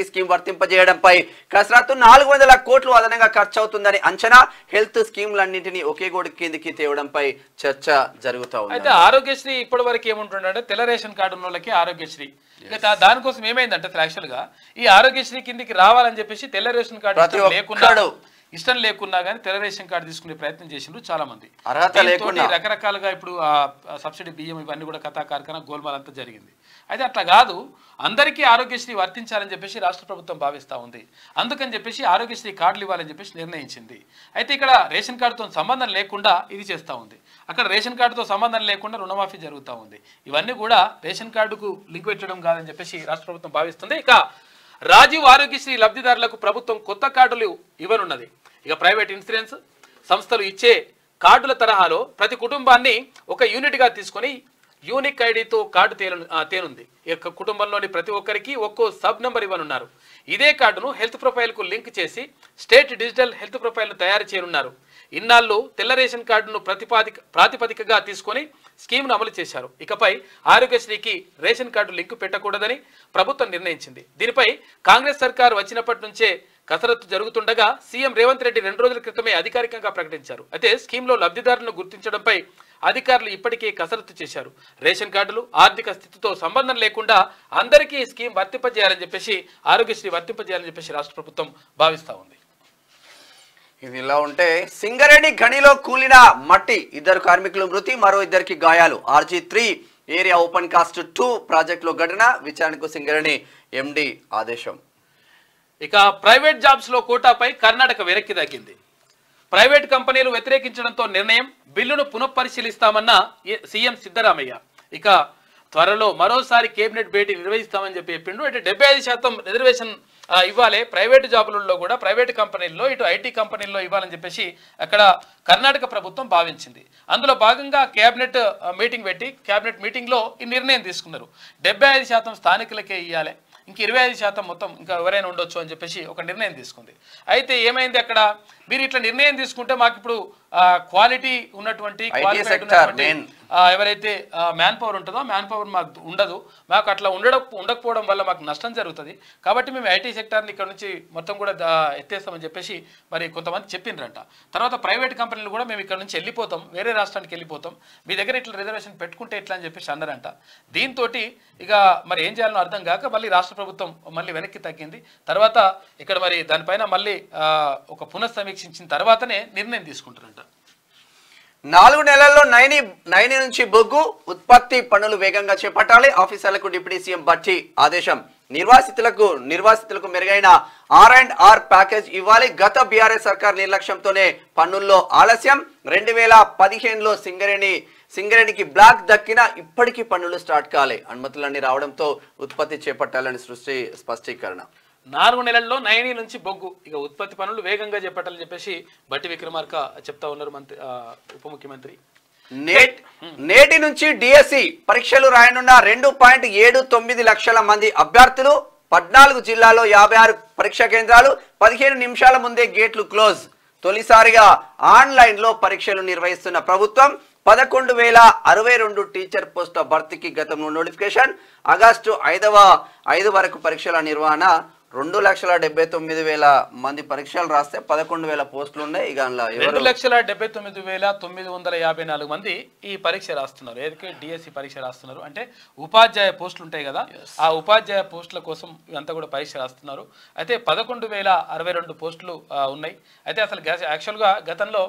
స్కీమ్ వర్తింపజేయడంపై కసరత్తు. 400 కోట్లు అదనంగా ఖర్చు అవుతుందని అంచనా. హెల్త్ స్కీమ్లన్నింటినీ ఒకే గోడు కిందికి తేవడంపై చర్చ జరుగుతా ఉంది. అయితే ఆరోగ్యశ్రీ ఇప్పటి వరకు ఏముంటుందంటే తెల్ల రేషన్ కార్డు ఉన్న వాళ్ళకి ఆరోగ్యశ్రీ. దానికోసం ఏమైందంటే యాక్చువల్ గా ఈ ఆరోగ్యశ్రీ కిందికి రావాలని చెప్పేసి తెల్ల రేషన్ కార్డు లేకుండా ఇష్టం లేకున్నా కానీ తెల్ల రేషన్ కార్డు తీసుకునే ప్రయత్నం చేసిండ్రు చాలా మంది. రకరకాలుగా ఇప్పుడు సబ్సిడీ బియ్యం ఇవన్నీ కూడా కథా కార్ఖానా గోల్మాల్ అంతా జరిగింది. అయితే అట్లా కాదు, అందరికీ ఆరోగ్యశ్రీ వర్తించాలని చెప్పేసి రాష్ట్ర ప్రభుత్వం భావిస్తూ ఉంది. అందుకని చెప్పేసి ఆరోగ్యశ్రీ కార్డులు ఇవ్వాలని చెప్పేసి నిర్ణయించింది. అయితే ఇక్కడ రేషన్ కార్డుతో సంబంధం లేకుండా ఇది చేస్తూ ఉంది, అక్కడ రేషన్ కార్డుతో సంబంధం లేకుండా రుణమాఫీ జరుగుతూ ఉంది. ఇవన్నీ కూడా రేషన్ కార్డుకు లింక్ పెట్టడం కాదని చెప్పేసి రాష్ట్ర ప్రభుత్వం భావిస్తుంది. ఇక రాజీవ్ ఆరోగ్యశ్రీ లబ్ధిదారులకు ప్రభుత్వం కొత్త కార్డులు ఇవ్వనున్నది. ఇక ప్రైవేట్ ఇన్సూరెన్స్ సంస్థలు ఇచ్చే కార్డుల తరహాలో ప్రతి కుటుంబాన్ని ఒక యూనిట్గా తీసుకొని యూనిక్ ఐడితో కార్డు తేనుంది. ఇక కుటుంబంలోని ప్రతి ఒక్కరికి ఒక్కో సబ్ నెంబర్ ఇవ్వనున్నారు. ఇదే కార్డును హెల్త్ ప్రొఫైల్కు లింక్ చేసి స్టేట్ డిజిటల్ హెల్త్ ప్రొఫైల్ను తయారు చేయనున్నారు. ఇన్నాళ్ళు తెల్ల రేషన్ కార్డును ప్రాతిపదికగా తీసుకొని స్కీమ్ను అమలు చేశారు. ఇకపై ఆరోగ్యశ్రీకి రేషన్ కార్డు లింకు పెట్టకూడదని ప్రభుత్వం నిర్ణయించింది. దీనిపై కాంగ్రెస్ సర్కారు వచ్చినప్పటి నుంచే కసరత్తు జరుగుతుండగా సీఎం రేవంత్ రెడ్డి 2 రోజుల క్రితమే అధికారికంగా ప్రకటించారు. అయితే స్కీమ్లో లబ్ధిదారులను గుర్తించడంపై అధికారులు ఇప్పటికే కసరత్తు చేశారు. రేషన్ కార్డులు ఆర్థిక స్థితితో సంబంధం లేకుండా అందరికీ ఈ స్కీమ్ వర్తింపజేయాలని చెప్పేసి ఆరోగ్యశ్రీ వర్తింపజేయాలని చెప్పేసి రాష్ట్ర ప్రభుత్వం భావిస్తూ ఉంది. ఇది ఇలా ఉంటే సింగరేణి గనిలో కూలిన మట్టి, 2 కార్మికులు మృతి, మరో 2కి గాయాలు. RG3 ఏరియా ఓపెన్ కాస్ట్ 2 ప్రాజెక్టులో ఘటన. విచారణకు సింగరేణి MD ఆదేశం. ఇక ప్రైవేట్ జాబ్స్ లో కోటాపై కర్ణాటక వెనక్కి తగ్గింది. ప్రైవేట్ కంపెనీలు వ్యతిరేకించడంతో నిర్ణయం. బిల్లును పునఃపరిశీలిస్తామన్న సీఎం సిద్ధరామయ్య. ఇక త్వరలో మరోసారి కేబినెట్ భేటీ నిర్వహిస్తామని చెప్పిండు. అంటే 75% రిజర్వేషన్ ఇవ్వాలి ప్రైవేటు జాబులలో కూడా, ప్రైవేటు కంపెనీల్లో, ఇటు ఐటీ కంపెనీల్లో ఇవ్వాలని చెప్పేసి అక్కడ కర్ణాటక ప్రభుత్వం భావించింది. అందులో భాగంగా కేబినెట్ మీటింగ్ పెట్టి కేబినెట్ మీటింగ్లో ఈ నిర్ణయం తీసుకున్నారు. 75% స్థానికులకే ఇవ్వాలి, ఇంక 25% మొత్తం ఇంకా ఎవరైనా ఉండొచ్చు అని చెప్పేసి ఒక నిర్ణయం తీసుకుంది. అయితే ఏమైంది, అక్కడ మీరు ఇట్లా నిర్ణయం తీసుకుంటే మాకు ఇప్పుడు క్వాలిటీ ఉన్నటువంటి ఎవరైతే మ్యాన్ పవర్ ఉంటుందో మ్యాన్ పవర్ మాకు ఉండదు, మాకు అట్లా ఉండకపోవడం వల్ల మాకు నష్టం జరుగుతుంది. కాబట్టి మేము ఐటీ సెక్టార్ని ఇక్కడ నుంచి మొత్తం కూడా ఎత్తేస్తామని చెప్పేసి మరి కొంతమంది చెప్పిండ్రంట. తర్వాత ప్రైవేట్ కంపెనీలు కూడా మేము ఇక్కడ నుంచి వెళ్ళిపోతాం, వేరే రాష్ట్రానికి వెళ్ళిపోతాం, మీ దగ్గర ఇట్లా రిజర్వేషన్ పెట్టుకుంటే ఎట్లా అని చెప్పేసి అన్నారంట. దీంతో ఇక మరి ఏం చేయాలనో అర్థం కాక మళ్ళీ రాష్ట్ర ప్రభుత్వం మళ్ళీ వెనక్కి తగ్గింది. తర్వాత ఇక్కడ మరి దానిపైన మళ్ళీ ఒక పునఃసమీక్షించిన తర్వాతనే నిర్ణయం తీసుకుంటారంట. 4 నెలల్లో నైని నుంచి బొగ్గు ఉత్పత్తి పనులు వేగంగా చేపట్టాలి. ఆఫీసర్లకు డిప్యూటీ సీఎం భట్టి ఆదేశం. నిర్వాసితులకు మెరుగైన R&R ప్యాకేజ్ ఇవ్వాలి. గత బీఆర్ఎస్ సర్కార్ నిర్లక్ష్యంతోనే పన్నుల్లో ఆలస్యం. 2015లో సింగరేణికి బ్లాక్ దక్కినా ఇప్పటికీ పనులు స్టార్ట్ కాలే. అనుమతులన్నీ రావడంతో ఉత్పత్తి చేపట్టాలని స్పష్టీకరణ. 4 నెలల్లో నయని నుంచి బొగ్గు ఇక ఉత్పత్తి పనులు వేగంగా చేపట్టాలని చెప్పేసి బట్టి విక్రమార్క చెప్తా ఉన్నారు ఉప ముఖ్యమంత్రి. నేటి నుంచి డిఎస్సి పరీక్షలు రాయనున్న 2.79 లక్షల మంది అభ్యర్థులు. 14 జిల్లాల్లో 56 పరీక్షా కేంద్రాలు. 15 నిమిషాల ముందే గేట్లు క్లోజ్. తొలిసారిగా ఆన్లైన్ లో పరీక్షలు నిర్వహిస్తున్న ప్రభుత్వం. 11,062 టీచర్ పోస్టుల భర్తీకి గతంలో నోటిఫికేషన్. ఆగస్టు 5 వరకు పరీక్షల నిర్వహణ. 2,79,000 మంది పరీక్షలు రాస్తే 11,000 పోస్టులు ఉన్నాయి. ఇక 2,79,954 మంది ఈ పరీక్ష రాస్తున్నారు. ఏదైతే డిఎస్సి పరీక్ష రాస్తున్నారు అంటే ఉపాధ్యాయ పోస్టులు ఉంటాయి కదా, ఆ ఉపాధ్యాయ పోస్టుల కోసం ఇదంతా కూడా పరీక్ష రాస్తున్నారు. అయితే 11,062 పోస్టులు ఉన్నాయి. అయితే అసలు యాక్చువల్గా గతంలో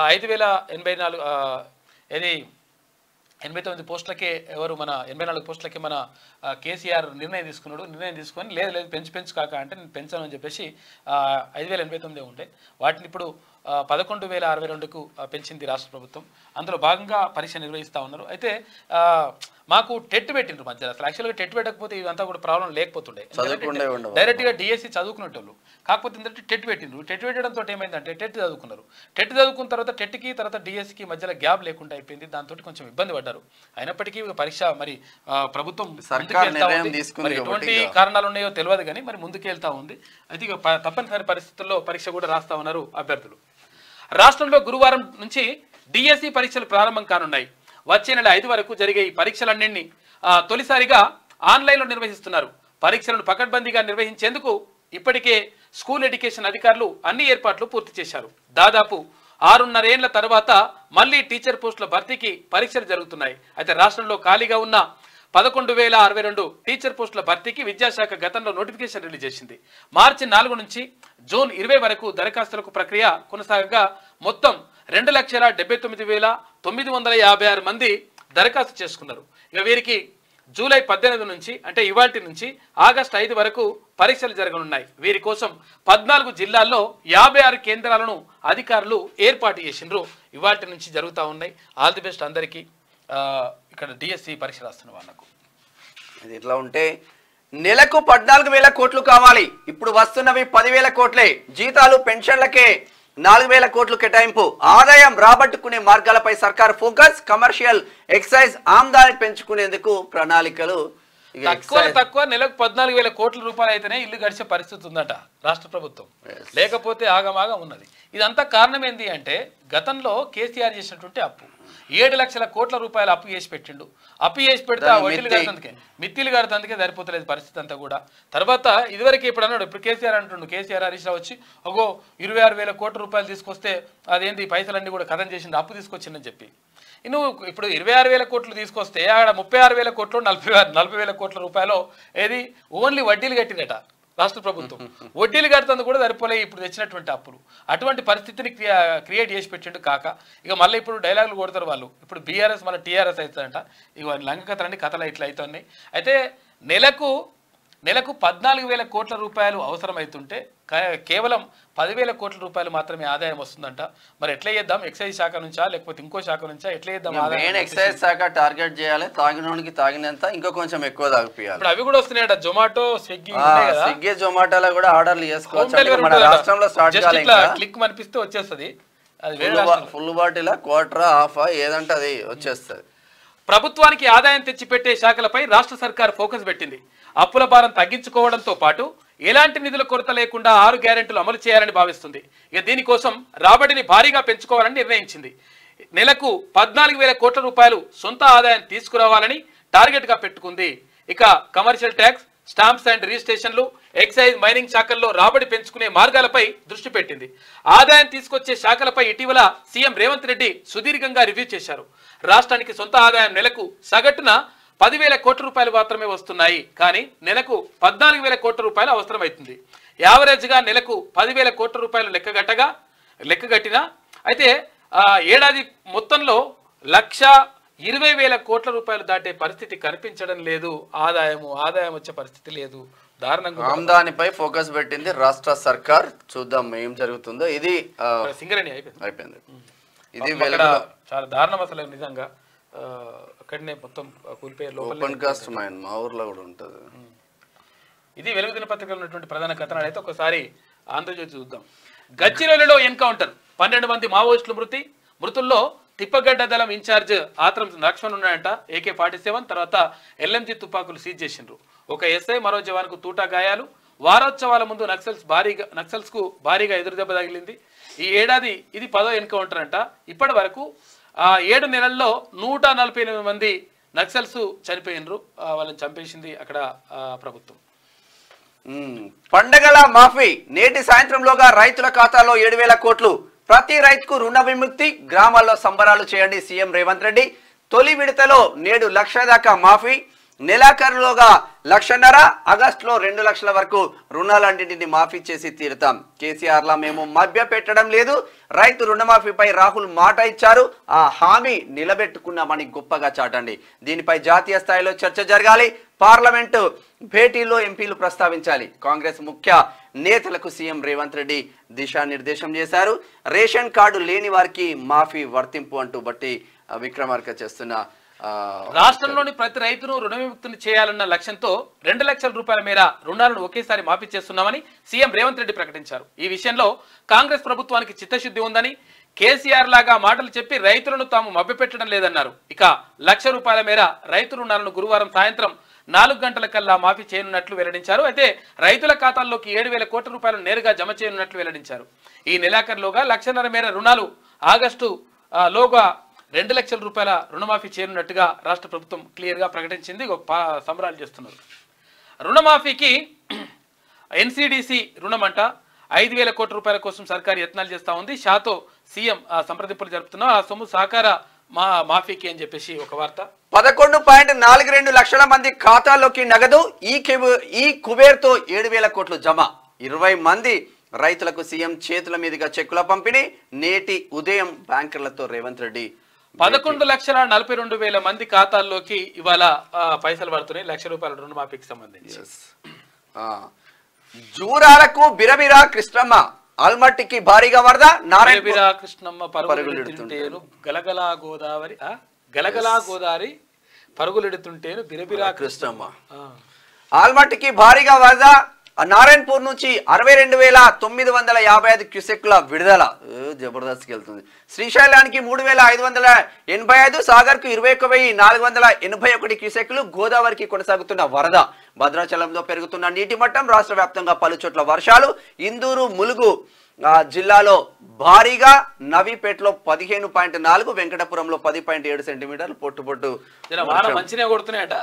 5,089 పోస్టులకే మన 84 పోస్టులకే మన కేసీఆర్ నిర్ణయం తీసుకొని లేదు పెంచు కాక అంటే నేను పెంచాను అని చెప్పేసి 5,089 ఉంటాయి. వాటిని ఇప్పుడు 11,062కు పెంచింది రాష్ట్ర ప్రభుత్వం. అందులో భాగంగా పరీక్ష నిర్వహిస్తూ ఉన్నారు. అయితే మాకు టెట్ పెట్టిండ్రు మధ్యలో. అసలు యాక్చువల్గా టెట్ పెట్టకపోతే ఇదంతా కూడా ప్రాబ్లం లేకపోతుండే, డైరెక్ట్గా డిఎస్సి చదువుకునేటోళ్ళు. కాకపోతే ఏంటంటే టెట్ పెట్టిండ్రు. టెట్ పెట్టడంతో ఏమైందంటే టెట్ చదువుకున్నారు. టెట్ చదువుకున్న తర్వాత డిఎస్సికి మధ్యలో గ్యాప్ లేకుండా అయిపోయింది. దాంతో కొంచెం ఇబ్బంది పడ్డారు. అయినప్పటికీ పరీక్ష మరి ప్రభుత్వం ఎటువంటి కారణాలు ఉన్నాయో తెలియదు కానీ మరి ముందుకు వెళ్తా ఉంది. అయితే ఇక తప్పనిసరి పరిస్థితుల్లో పరీక్ష కూడా రాస్తా ఉన్నారు అభ్యర్థులు. రాష్ట్రంలో గురువారం నుంచి డిఎస్సి పరీక్షలు ప్రారంభం కానున్నాయి. వచ్చే నెల 5 వరకు జరిగే ఈ పరీక్షలన్నింటినీ తొలిసారిగా ఆన్లైన్లో నిర్వహిస్తున్నారు. పరీక్షలను పకడ్బందీగా నిర్వహించేందుకు ఇప్పటికే స్కూల్ ఎడ్యుకేషన్ అధికారులు అన్ని ఏర్పాట్లు పూర్తి చేశారు. దాదాపు 6.5 ఏళ్ల తర్వాత మళ్లీ టీచర్ పోస్టుల భర్తీకి పరీక్షలు జరుగుతున్నాయి. అయితే రాష్ట్రంలో ఖాళీగా ఉన్న 11,062 టీచర్ పోస్టుల భర్తీకి విద్యాశాఖ గతంలో నోటిఫికేషన్ రిలీజ్ చేసింది. మార్చి 4 నుంచి జూన్ 20 వరకు దరఖాస్తులకు ప్రక్రియ కొనసాగగా మొత్తం 2,79,956 మంది దరఖాస్తు చేసుకున్నారు. ఇక వీరికి జూలై 18 నుంచి అంటే ఇవాల్టి నుంచి ఆగస్టు 5 వరకు పరీక్షలు జరగనున్నాయి. వీరి కోసం 14 జిల్లాల్లో 56 కేంద్రాలను అధికారులు ఏర్పాటు చేసిండ్రు. ఇవాల్టి నుంచి జరుగుతూ ఉన్నాయి. ఆల్ ది బెస్ట్ అందరికీ. ఇక్కడ డిఎస్సి పరీక్ష రాస్తున్న వాళ్ళకు. ఇది ఇట్లా ఉంటే నెలకు 14,000 కోట్లు కావాలి. ఇప్పుడు వస్తున్నవి 10,000 కోట్లే. జీతాలు పెన్షన్లకే 4,000 కోట్లు కేటాయింపు. ఆదాయం రాబట్టుకునే మార్గాలపై సర్కార్ ఫోకస్. కమర్షియల్ ఎక్సైజ్ ఆమ్దాన్ని పెంచుకునేందుకు ప్రణాళికలు. తక్కువ నెలకు 14,000 కోట్ల రూపాయలు అయితేనే ఇల్లు గడిచే పరిస్థితి ఉందట రాష్ట్ర ప్రభుత్వం. లేకపోతే ఆగమాగా ఉన్నది. ఇదంతా కారణం ఏంటి అంటే గతంలో కేసీఆర్ చేసినటువంటి అప్పు 7 లక్షల కోట్ల రూపాయలు అప్పు చేసి పెట్టిండు. అప్పు చేసి పెడితే మిత్తిలు కడతందుకే సరిపోతలేదు పరిస్థితి అంతా కూడా. తర్వాత ఇదివరకు ఇప్పుడు అన్నాడు, ఇప్పుడు కేసీఆర్ అంటుండు, కేసీఆర్ హరీష్ రావు వచ్చి 26,000 కోట్ల రూపాయలు తీసుకొస్తే అదేంటి పైసలన్నీ కూడా కథం చేసిండు, అప్పు తీసుకొచ్చిందని చెప్పి. నువ్వు ఇప్పుడు 26,000 కోట్లు తీసుకొస్తే అక్కడ 36,000 కోట్లు 40,000 కోట్ల రూపాయలు ఏది ఓన్లీ వడ్డీలు కట్టినట రాష్ట్ర ప్రభుత్వం. వడ్డీలు కడుతుంది కూడా సరిపోలే ఇప్పుడు తెచ్చినటువంటి అప్పులు. అటువంటి పరిస్థితిని క్రియేట్ చేసి పెట్టిండు కాక ఇక మళ్ళీ ఇప్పుడు డైలాగులు కొడతారు వాళ్ళు. ఇప్పుడు బీఆర్ఎస్ మళ్ళీ టీఆర్ఎస్ అవుతుందంట. ఇక లంక కథలండి కథలు ఇట్లా అవుతున్నాయి. అయితే నెలకు 14,000 కోట్ల రూపాయలు అవసరమవుతుంటే కేవలం 10,000 కోట్ల రూపాయలు మాత్రమే ఆదాయం వస్తుందంట. మరి ఎట్లా చేద్దాం? ఎక్సైజ్ శాఖ నుంచా లేకపోతే ఇంకో శాఖ నుంచా ఎట్లా చేద్దాం? ఎక్సైజ్ శాఖ టార్గెట్ చేయాలి. తాగినోనికి తాగినంత ఇంకా కొంచెం ఎక్కువ తాగిపోయాలి. ఇప్పుడు అవి కూడా వస్తున్నాయట. జొమాటో, స్విగ్గీ, జొమాటోలో కూడా ఆర్డర్లు చేసుకోవచ్చు. మన రాష్ట్రంలో స్టార్ట్ చేయాలి. క్లిక్ అనిపిస్తే వచ్చేస్తుంది. అది ఫుల్ బాటిల్ క్వార్టర్ హాఫ్ ఏదంటే అది వచ్చేస్తుంది. ప్రభుత్వానికి ఆదాయం తెచ్చిపెట్టే శాఖలపై రాష్ట్ర సర్కార్ ఫోకస్ పెట్టింది. అప్పుల భారం తగ్గించుకోవడంతో పాటు ఎలాంటి నిధుల కొరత లేకుండా 6 గ్యారెంటీలు అమలు చేయాలని భావిస్తుంది. ఇక దీనికోసం రాబడిని భారీగా పెంచుకోవాలని నిర్ణయించింది. నెలకు 14,000 కోట్ల రూపాయలు సొంత ఆదాయం తీసుకురావాలని టార్గెట్గా పెట్టుకుంది. ఇక కమర్షియల్ ట్యాక్స్, స్టాంప్స్ అండ్ రిజిస్ట్రేషన్లు, ఎక్సైజ్, మైనింగ్ శాఖల్లో రాబడి పెంచుకునే మార్గాలపై దృష్టి పెట్టింది. ఆదాయం తీసుకొచ్చే శాఖలపై ఇటీవల సీఎం రేవంత్ రెడ్డి సుదీర్ఘంగా రివ్యూ చేశారు. రాష్ట్రానికి సొంత ఆదాయం నెలకు సగటున 10,000 కోట్ల రూపాయలు మాత్రమే వస్తున్నాయి. కానీ నెలకు 14,000 కోట్ల రూపాయలు అవసరమవుతుంది. యావరేజ్గా నెలకు 10,000 కోట్ల రూపాయలు లెక్కగట్టినా అయితే ఏడాది మొత్తంలో 1,20,000 కోట్ల రూపాయలు దాటే పరిస్థితి కనిపించడం లేదు. ఆదాయం వచ్చే పరిస్థితి లేదు. దారుణంగా ఆమ్దానిపై ఫోకస్ పెట్టింది రాష్ట్ర సర్కార్. చూద్దాం ఏం జరుగుతుందో. ఇది సింగరేణి అయిపోయింది. ఇది చాలా దారుణం అసలు నిజంగా. అక్కడనే మొత్తం కూలిపోయే ఓపెన్ కాస్ట్ మైన్ మా ఊర్లో కూడా ఉంటుంది. ఇది వెలుగు దినపత్రికలో ఉన్నటువంటి ప్రధాన కథనాలు. అయితే ఒకసారి ఆంధ్రజ్యోతి చూద్దాం. గచ్చిరోలిలో ఎన్కౌంటర్, 12 మంది మావోయిస్టులు మృతుల్లో తిప్పగడ్డ దళం ఇన్ఛార్జ్ ఆత్రం లక్ష్మణ్ ఉన్నాయంట. AK-47 తర్వాత LMG తుపాకులు సీజ్ చేసిండ్రు. ఒక SI మరో జవాన్కు తూటా గాయాలు. వారోత్సవాల ముందు నక్సల్స్ కు భారీగా ఎదురుదెబ్బ తగిలింది. ఈ ఏడాది ఇది 10వ ఎన్కౌంటర్ అంట. ఇప్పటి వరకు 7 నెలల్లో 148 మంది నక్సల్స్ చనిపోయినరు. వాళ్ళని చంపేసింది అక్కడ ప్రభుత్వం. పండగల మాఫీ, నేటి సాయంత్రంలోగా రైతుల ఖాతాలో 7,000 కోట్లు. ప్రతి రైతుకు రుణ విముక్తి, గ్రామాల్లో సంబరాలు చేయండి సీఎం రేవంత్ రెడ్డి. తొలి విడతలో నేడు 1 లక్ష దాకా మాఫీ, నెలాఖరులోగా 1.5 లక్ష, ఆగస్టులో 2 లక్షల వరకు రుణాలన్నింటినీ మాఫీ చేసి తీరుతాం. కేసీఆర్లా మేము మభ్య పెట్టడం లేదు. రైతు రుణమాఫీపై రాహుల్ మాట ఇచ్చారు, ఆ హామీ నిలబెట్టుకున్నామని గొప్పగా చాటండి. దీనిపై జాతీయ స్థాయిలో చర్చ జరగాలి. పార్లమెంటు భేటీలో ఎంపీలు ప్రస్తావించాలి. కాంగ్రెస్ ముఖ్య నేతలకు సీఎం రేవంత్ రెడ్డి దిశానిర్దేశం చేశారు. రేషన్ కార్డు లేని వారికి మాఫీ వర్తింపు అంటూ బట్టి విక్రమార్క చేస్తున్న రాష్ట్రంలోని ప్రతి రైతును రుణ విముక్తిని చేయాలన్న లక్ష్యంతో 2 లక్షల రూపాయల మేర రుణాలను ఒకేసారి మాఫీ చేస్తున్నామని సీఎం రేవంత్ రెడ్డి ప్రకటించారు. ఈ విషయంలో కాంగ్రెస్ ప్రభుత్వానికి చిత్తశుద్ధి ఉందని, కేసీఆర్ లాగా మాటలు చెప్పి రైతులను తాము మభ్యపెట్టడం లేదన్నారు. ఇక 1 లక్ష రూపాయల మేర రైతు రుణాలను గురువారం సాయంత్రం 4 గంటల కల్లా మాఫీ చేయనున్నట్లు వెల్లడించారు. అయితే రైతుల ఖాతాల్లోకి 7,000 కోట్ల రూపాయలు నేరుగా జమ చేయనున్నట్లు వెల్లడించారు. ఈ నెలాఖరులోగా 1.5 లక్షల మేర రుణాలు, ఆగస్టు లోగా 2 లక్షల రూపాయల రుణమాఫీ చేయనున్నట్టుగా రాష్ట్ర ప్రభుత్వం క్లియర్ గా ప్రకటించింది. సంబరాలు చేస్తున్నారు. రుణమాఫీకి NCDC రుణమంట 5,000 కోట్ల రూపాయల కోసం సర్కారు యత్నాలు చేస్తా ఉంది. షాతో సీఎం సంప్రదింపులు జరుపుతున్నా. ఆ సొమ్ము సహకార మాఫీకి అని చెప్పేసి ఒక వార్త. 11.42 లక్షల మంది ఖాతాల్లోకి నగదు. ఈ కుబేర్తో 7,000 కోట్లు జమ. 20 మంది రైతులకు సీఎం చేతుల మీదుగా చెక్కుల పంపిణీ. నేటి ఉదయం బ్యాంకర్లతో రేవంత్ రెడ్డి 11,42,000 మంది ఖాతాల్లోకి ఇవాళ పైసలు పడుతున్నాయి. 1 లక్ష రూపాయల రుణమాఫీకి సంబంధించి. జూరాలకు బిరబిరా కృష్ణమ్మ, ఆల్మట్టికి భారీగా వరద. బిరబిరా కృష్ణమ్మ పరుగులెడుతుంటేను గలగలా గోదావరి పరుగులెడుతుంటేను బిరబిరా కృష్ణమ్మ. ఆల్మట్టికి భారీగా వరద. నారాయణపూర్ నుంచి 62,955 క్యూసెక్ల విడుదల జబర్దస్త్కి వెళ్తుంది. శ్రీశైలానికి 3,585, సాగర్ కు 21,481 క్యూసెక్లు. గోదావరికి కొనసాగుతున్న వరద. భద్రాచలంలో పెరుగుతున్న నీటి మట్టం. రాష్ట్ర వ్యాప్తంగా పలు చోట్ల వర్షాలు. ఇందూరు, ములుగు జిల్లాలో భారీగా, నవీపేటలో 15.4, వెంకటపురంలో 10.7 సెంటీమీటర్లు పొట్టు మంచిగా కొడుతున్నాయట.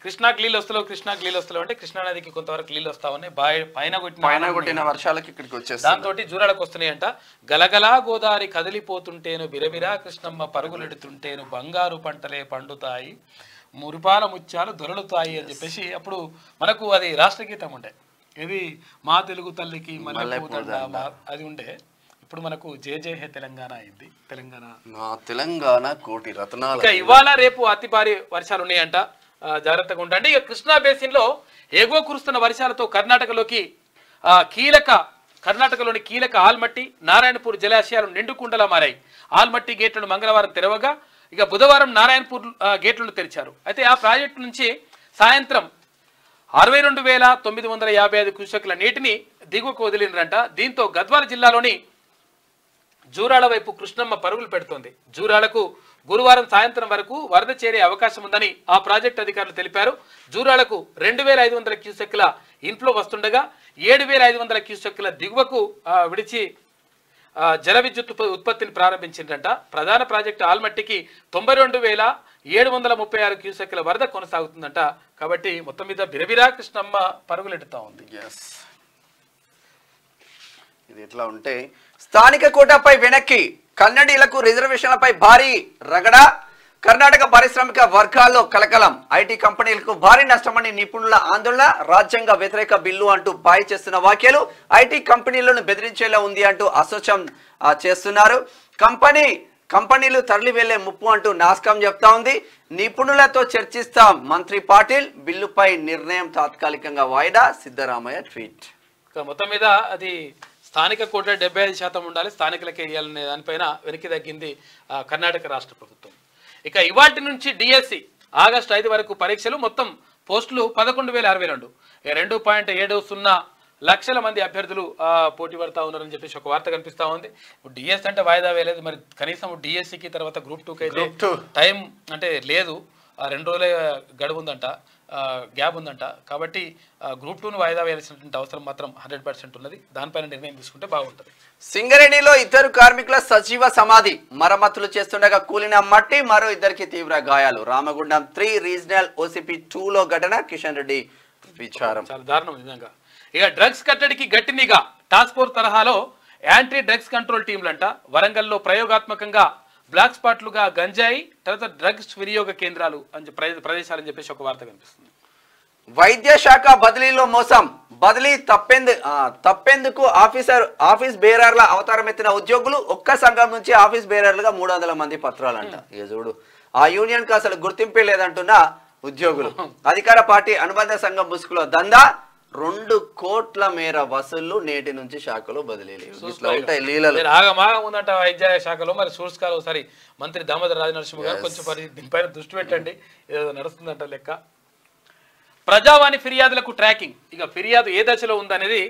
కృష్ణాకి నీళ్ళు వస్తలేవు అంటే కృష్ణానదికి కొంతవరకు నీళ్ళు వస్తా ఉన్నాయి. పైన కొట్టిన వర్షాలకి ఇక్కడికి వచ్చేసి దాంతో జూరాలకు వస్తున్నాయంట. గలగలా గోదావరి కదిలిపోతుంటేను బిరబిరా కృష్ణమ్మ పరుగులెడుతుంటేను బంగారు పంటలే పండుతాయి, మురిపాల ముత్యాలు దొరలుతాయి అని చెప్పేసి అప్పుడు మనకు అది రాష్ట్ర గీతం ఉండే. ఇది మా తెలుగు తల్లికి మల్లెపూదండ అది ఉండే. ఇప్పుడు మనకు జయ జయ హే తెలంగాణ అయింది. తెలంగాణ కోటి రత్నాలు. ఇక ఇవాళ రేపు అతి భారీ వర్షాలు ఉన్నాయంట. జాగ్రత్తగా ఉండండి. ఇక కృష్ణా బేసిన్ లో ఎగువ కురుస్తున్న వర్షాలతో కర్ణాటకలోని కీలక ఆల్మట్టి, నారాయణపూర్ జలాశయాలు నిండుకుండలా మారాయి. ఆల్మట్టి గేట్లను మంగళవారం తెరవగా ఇక బుధవారం నారాయణపూర్ గేట్లను తెరిచారు. అయితే ఆ ప్రాజెక్టు నుంచి సాయంత్రం 62,955 క్యూసెక్ల నీటిని దిగువకు వదిలినరంట. దీంతో గద్వాల జిల్లాలోని జూరాల వైపు కృష్ణమ్మ పరుగులు పెడుతోంది. జూరాలకు గురువారం సాయంత్రం వరకు వరద చేరే అవకాశం ఉందని ఆ ప్రాజెక్టు అధికారులు తెలిపారు. జూరాలకు 2,500 క్యూసెక్ల ఇన్ఫ్లో వస్తుండగా 7,500 క్యూసెక్ల దిగువకు విడిచి జల విద్యుత్ ఉత్పత్తిని ప్రారంభించిందంట. ప్రధాన ప్రాజెక్టు ఆల్మట్టికి 92,736 క్యూసెక్ల వరద కొనసాగుతుందంట. కాబట్టి మొత్తం మీద బిరబిరా కృష్ణమ్మ పరుగులెడుతా ఉంది. ఇది ఎట్లా ఉంటే స్థానిక కోటాపై వెనక్కి, కన్నడీలకు రిజర్వేషన్లపై భారీ రగడ. కర్ణాటక పారిశ్రామిక వర్గాల్లో కలకలం. ఐటీ కంపెనీలకు భారీ నష్టమని నిపుణుల ఆందోళన. రాజ్యాంగ వ్యతిరేక బిల్లు అంటూ బాయ్ చేస్తున్న వ్యాఖ్యలు. ఐటీ కంపెనీలను బెదిరించేలా ఉంది అంటూ అసోచం చేస్తున్నారు. కంపెనీలు తరలి వెళ్లే ముప్పు అంటూ నాస్కం చెప్తా ఉంది. నిపుణులతో చర్చిస్తాం మంత్రి పాటిల్. బిల్లుపై నిర్ణయం తాత్కాలికంగా వాయిదా. సిద్ధరామయ్య ట్వీట్. మొత్తం మీద అది స్థానిక కోట 75% ఉండాలి, స్థానికులకే ఇవ్వాలనే దానిపైన వెనక్కి తగ్గింది కర్ణాటక రాష్ట్ర ప్రభుత్వం. ఇక ఇవాటి నుంచి డిఎస్సి ఆగస్టు 5 వరకు పరీక్షలు, మొత్తం పోస్టులు 11,062. 2.70 లక్షల మంది అభ్యర్థులు పోటీ పడతా ఉన్నారని చెప్పేసి ఒక వార్త కనిపిస్తా ఉంది. ఇప్పుడు డిఎస్ అంటే వాయిదా వేయలేదు, మరి కనీసం డిఎస్సికి తర్వాత గ్రూప్ 2కి అయితే టైం అంటే లేదు, 2 రోజులే గడువు ఉందంట, గ్యాప్ ఉందంట. కాబట్టి గ్రూప్ 2ను వాయిదా వేయాల్సినటువంటి అవసరం మాత్రం 100% ఉన్నది. దానిపైన నిర్ణయం తీసుకుంటే బాగుంటుంది. సింగరేణిలో 2 కార్మికుల సజీవ సమాధి, మరమ్మతులు చేస్తుండగా కూలిన మట్టి, మరో 2కి తీవ్ర గాయాలు. రామగుండం 3 రీజనల్ OCP 2లో ఘటన. కిషన్ రెడ్డి విచారం. చాలా దారుణం నిజంగా. ఇక డ్రగ్స్ కట్టడికి గట్టి నిఘా, టాస్క్ ఫోర్స్ తరహాలో యాంటీ డ్రగ్స్ కంట్రోల్ టీంలంట. వరంగల్లో ప్రయోగాత్మకంగా బ్లాక్ స్పాట్లుగా గంజాయి, తర్వాత డ్రగ్స్ వినియోగ కేంద్రాలు అని ప్రదేశాలని చెప్పేసి ఒక వార్త కనిపిస్తుంది. వైద్య శాఖ బదిలీలో మోసం, బదిలీ తప్పేందుకు ఆఫీస్ బేరర్ల అవతారం ఎత్తిన ఉద్యోగులు. ఒక్క సంఘం నుంచి ఆఫీస్ బేరర్లుగా 300 మంది పత్రాలంట. ఇక చూడు, ఆ యూనియన్ కు అసలు గుర్తింపే లేదంటున్న ఉద్యోగులు. అధికార పార్టీ అనుబంధ సంఘం ముసుగులో దందా, 2 కోట్ల మేర వసూళ్లు, నేటి నుంచి శాఖలో బదిలీలు. ఉందంట వైద్య శాఖలో. మరి చూసుకోవాలి ఒకసారి మంత్రి దామోదర్ రాజనరసింహ గారు కొంచెం దీనిపైన దృష్టి పెట్టండి, ఏదో నడుస్తుందంట లెక్క. ప్రజావాణి ఫిర్యాదులకు ట్రాకింగ్, ఇక ఫిర్యాదు ఏ దశలో ఉందనేది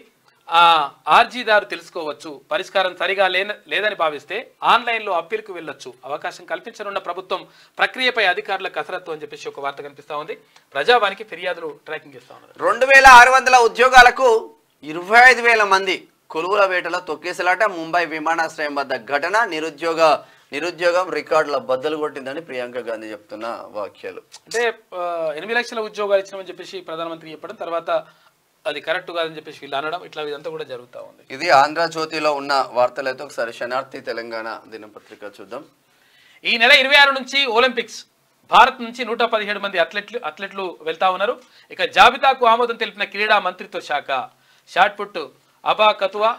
ఆర్జీదారు తెలుసుకోవచ్చు. పరిష్కారం సరిగా లేదని భావిస్తే ఆన్లైన్లో అప్పీల్కు వెళ్ళొచ్చు. అవకాశం కల్పించనున్న ప్రభుత్వం ప్రక్రియపై అధికారుల కసరత్తు అని చెప్పేసి ఒక వార్త కనిపిస్తా ఉంది. ప్రజావానికి ఫిర్యాదులు ట్రాకింగ్ ఇస్తా ఉన్నారు. 2,600 ఉద్యోగాలకు 25,000 మంది కొలువుల వేటలో తొక్కేసలాట. ముంబై విమానాశ్రయం వద్ద ఘటన. నిరుద్యోగం రికార్డుల బద్దలు కొట్టిందని ప్రియాంక గాంధీ చెప్తున్న వాక్యాలు. అంటే 8 లక్షల ఉద్యోగాలు ఇచ్చినామని చెప్పేసి ప్రధానమంత్రి చెప్పడం, తర్వాత అది కరెక్ట్ కాదని చెప్పేసి వీళ్ళు అనడం, ఇట్లా ఇదంతా కూడా జరుగుతూ ఉంది. ఇది ఆంధ్రజ్యోతిలో ఉన్న వార్తలైతే ఒకసారి శనార్థి తెలంగాణ దినపత్రిక చూద్దాం. ఈ నెల 26 నుంచి ఒలింపిక్స్, భారత్ నుంచి 117 మంది అథ్లెట్లు వెళ్తా ఉన్నారు. ఇక జాబితాకు ఆమోదం తెలిపిన క్రీడా మంత్రిత్వ శాఖ. షాట్ పుట్ అబా కతువా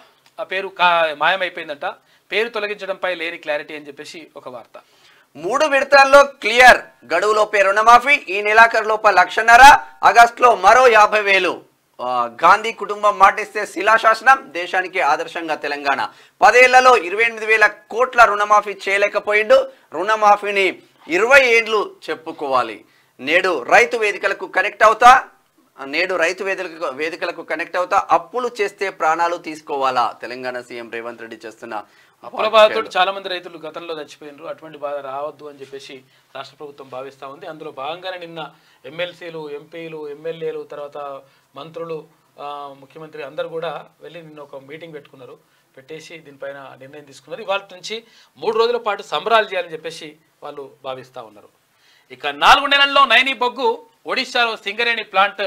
పేరు మాయమైపోయిందంట. పేరు తొలగించడంపై లేని క్లారిటీ అని చెప్పేసి ఒక వార్త. 3 విడతల్లో క్లియర్, గడువులోపే రుణమాఫీ. ఈ నెలాఖరులోప 1,50,000, ఆగస్టులో మరో 50,000. గాంధీ కుటుంబం మాటిస్తే శిలాశాసనం. దేశానికి ఆదర్శంగా తెలంగాణ. 10 ఏళ్లలో 28,000 కోట్ల రుణమాఫీ చేయలేకపోయిండు. రుణమాఫీని 20 ఏళ్లు చెప్పుకోవాలి. నేడు రైతు వేదికలకు కనెక్ట్ అవుతా అప్పులు చేస్తే ప్రాణాలు తీసుకోవాలా. తెలంగాణ సీఎం రేవంత్ రెడ్డి చేస్తున్న అప్పుల బాధతో చాలా మంది రైతులు గతంలో చచ్చిపోయినారు. అటువంటి బాధ రావద్దు అని చెప్పేసి రాష్ట్ర ప్రభుత్వం భావిస్తూ ఉంది. అందులో భాగంగానే నిన్న ఎమ్మెల్సీలు, ఎంపీలు, ఎమ్మెల్యేలు, తర్వాత మంత్రులు, ముఖ్యమంత్రి అందరూ కూడా వెళ్ళి నిన్న ఒక మీటింగ్ పెట్టేసి దీనిపైన నిర్ణయం తీసుకున్నారు. ఇవాళ నుంచి 3 రోజుల పాటు సంబరాలు చేయాలని చెప్పేసి వాళ్ళు భావిస్తూ ఉన్నారు. ఇక 4 నెలల్లో నైని బొగ్గు ఒడిశాలో సింగరేణి ప్లాంట్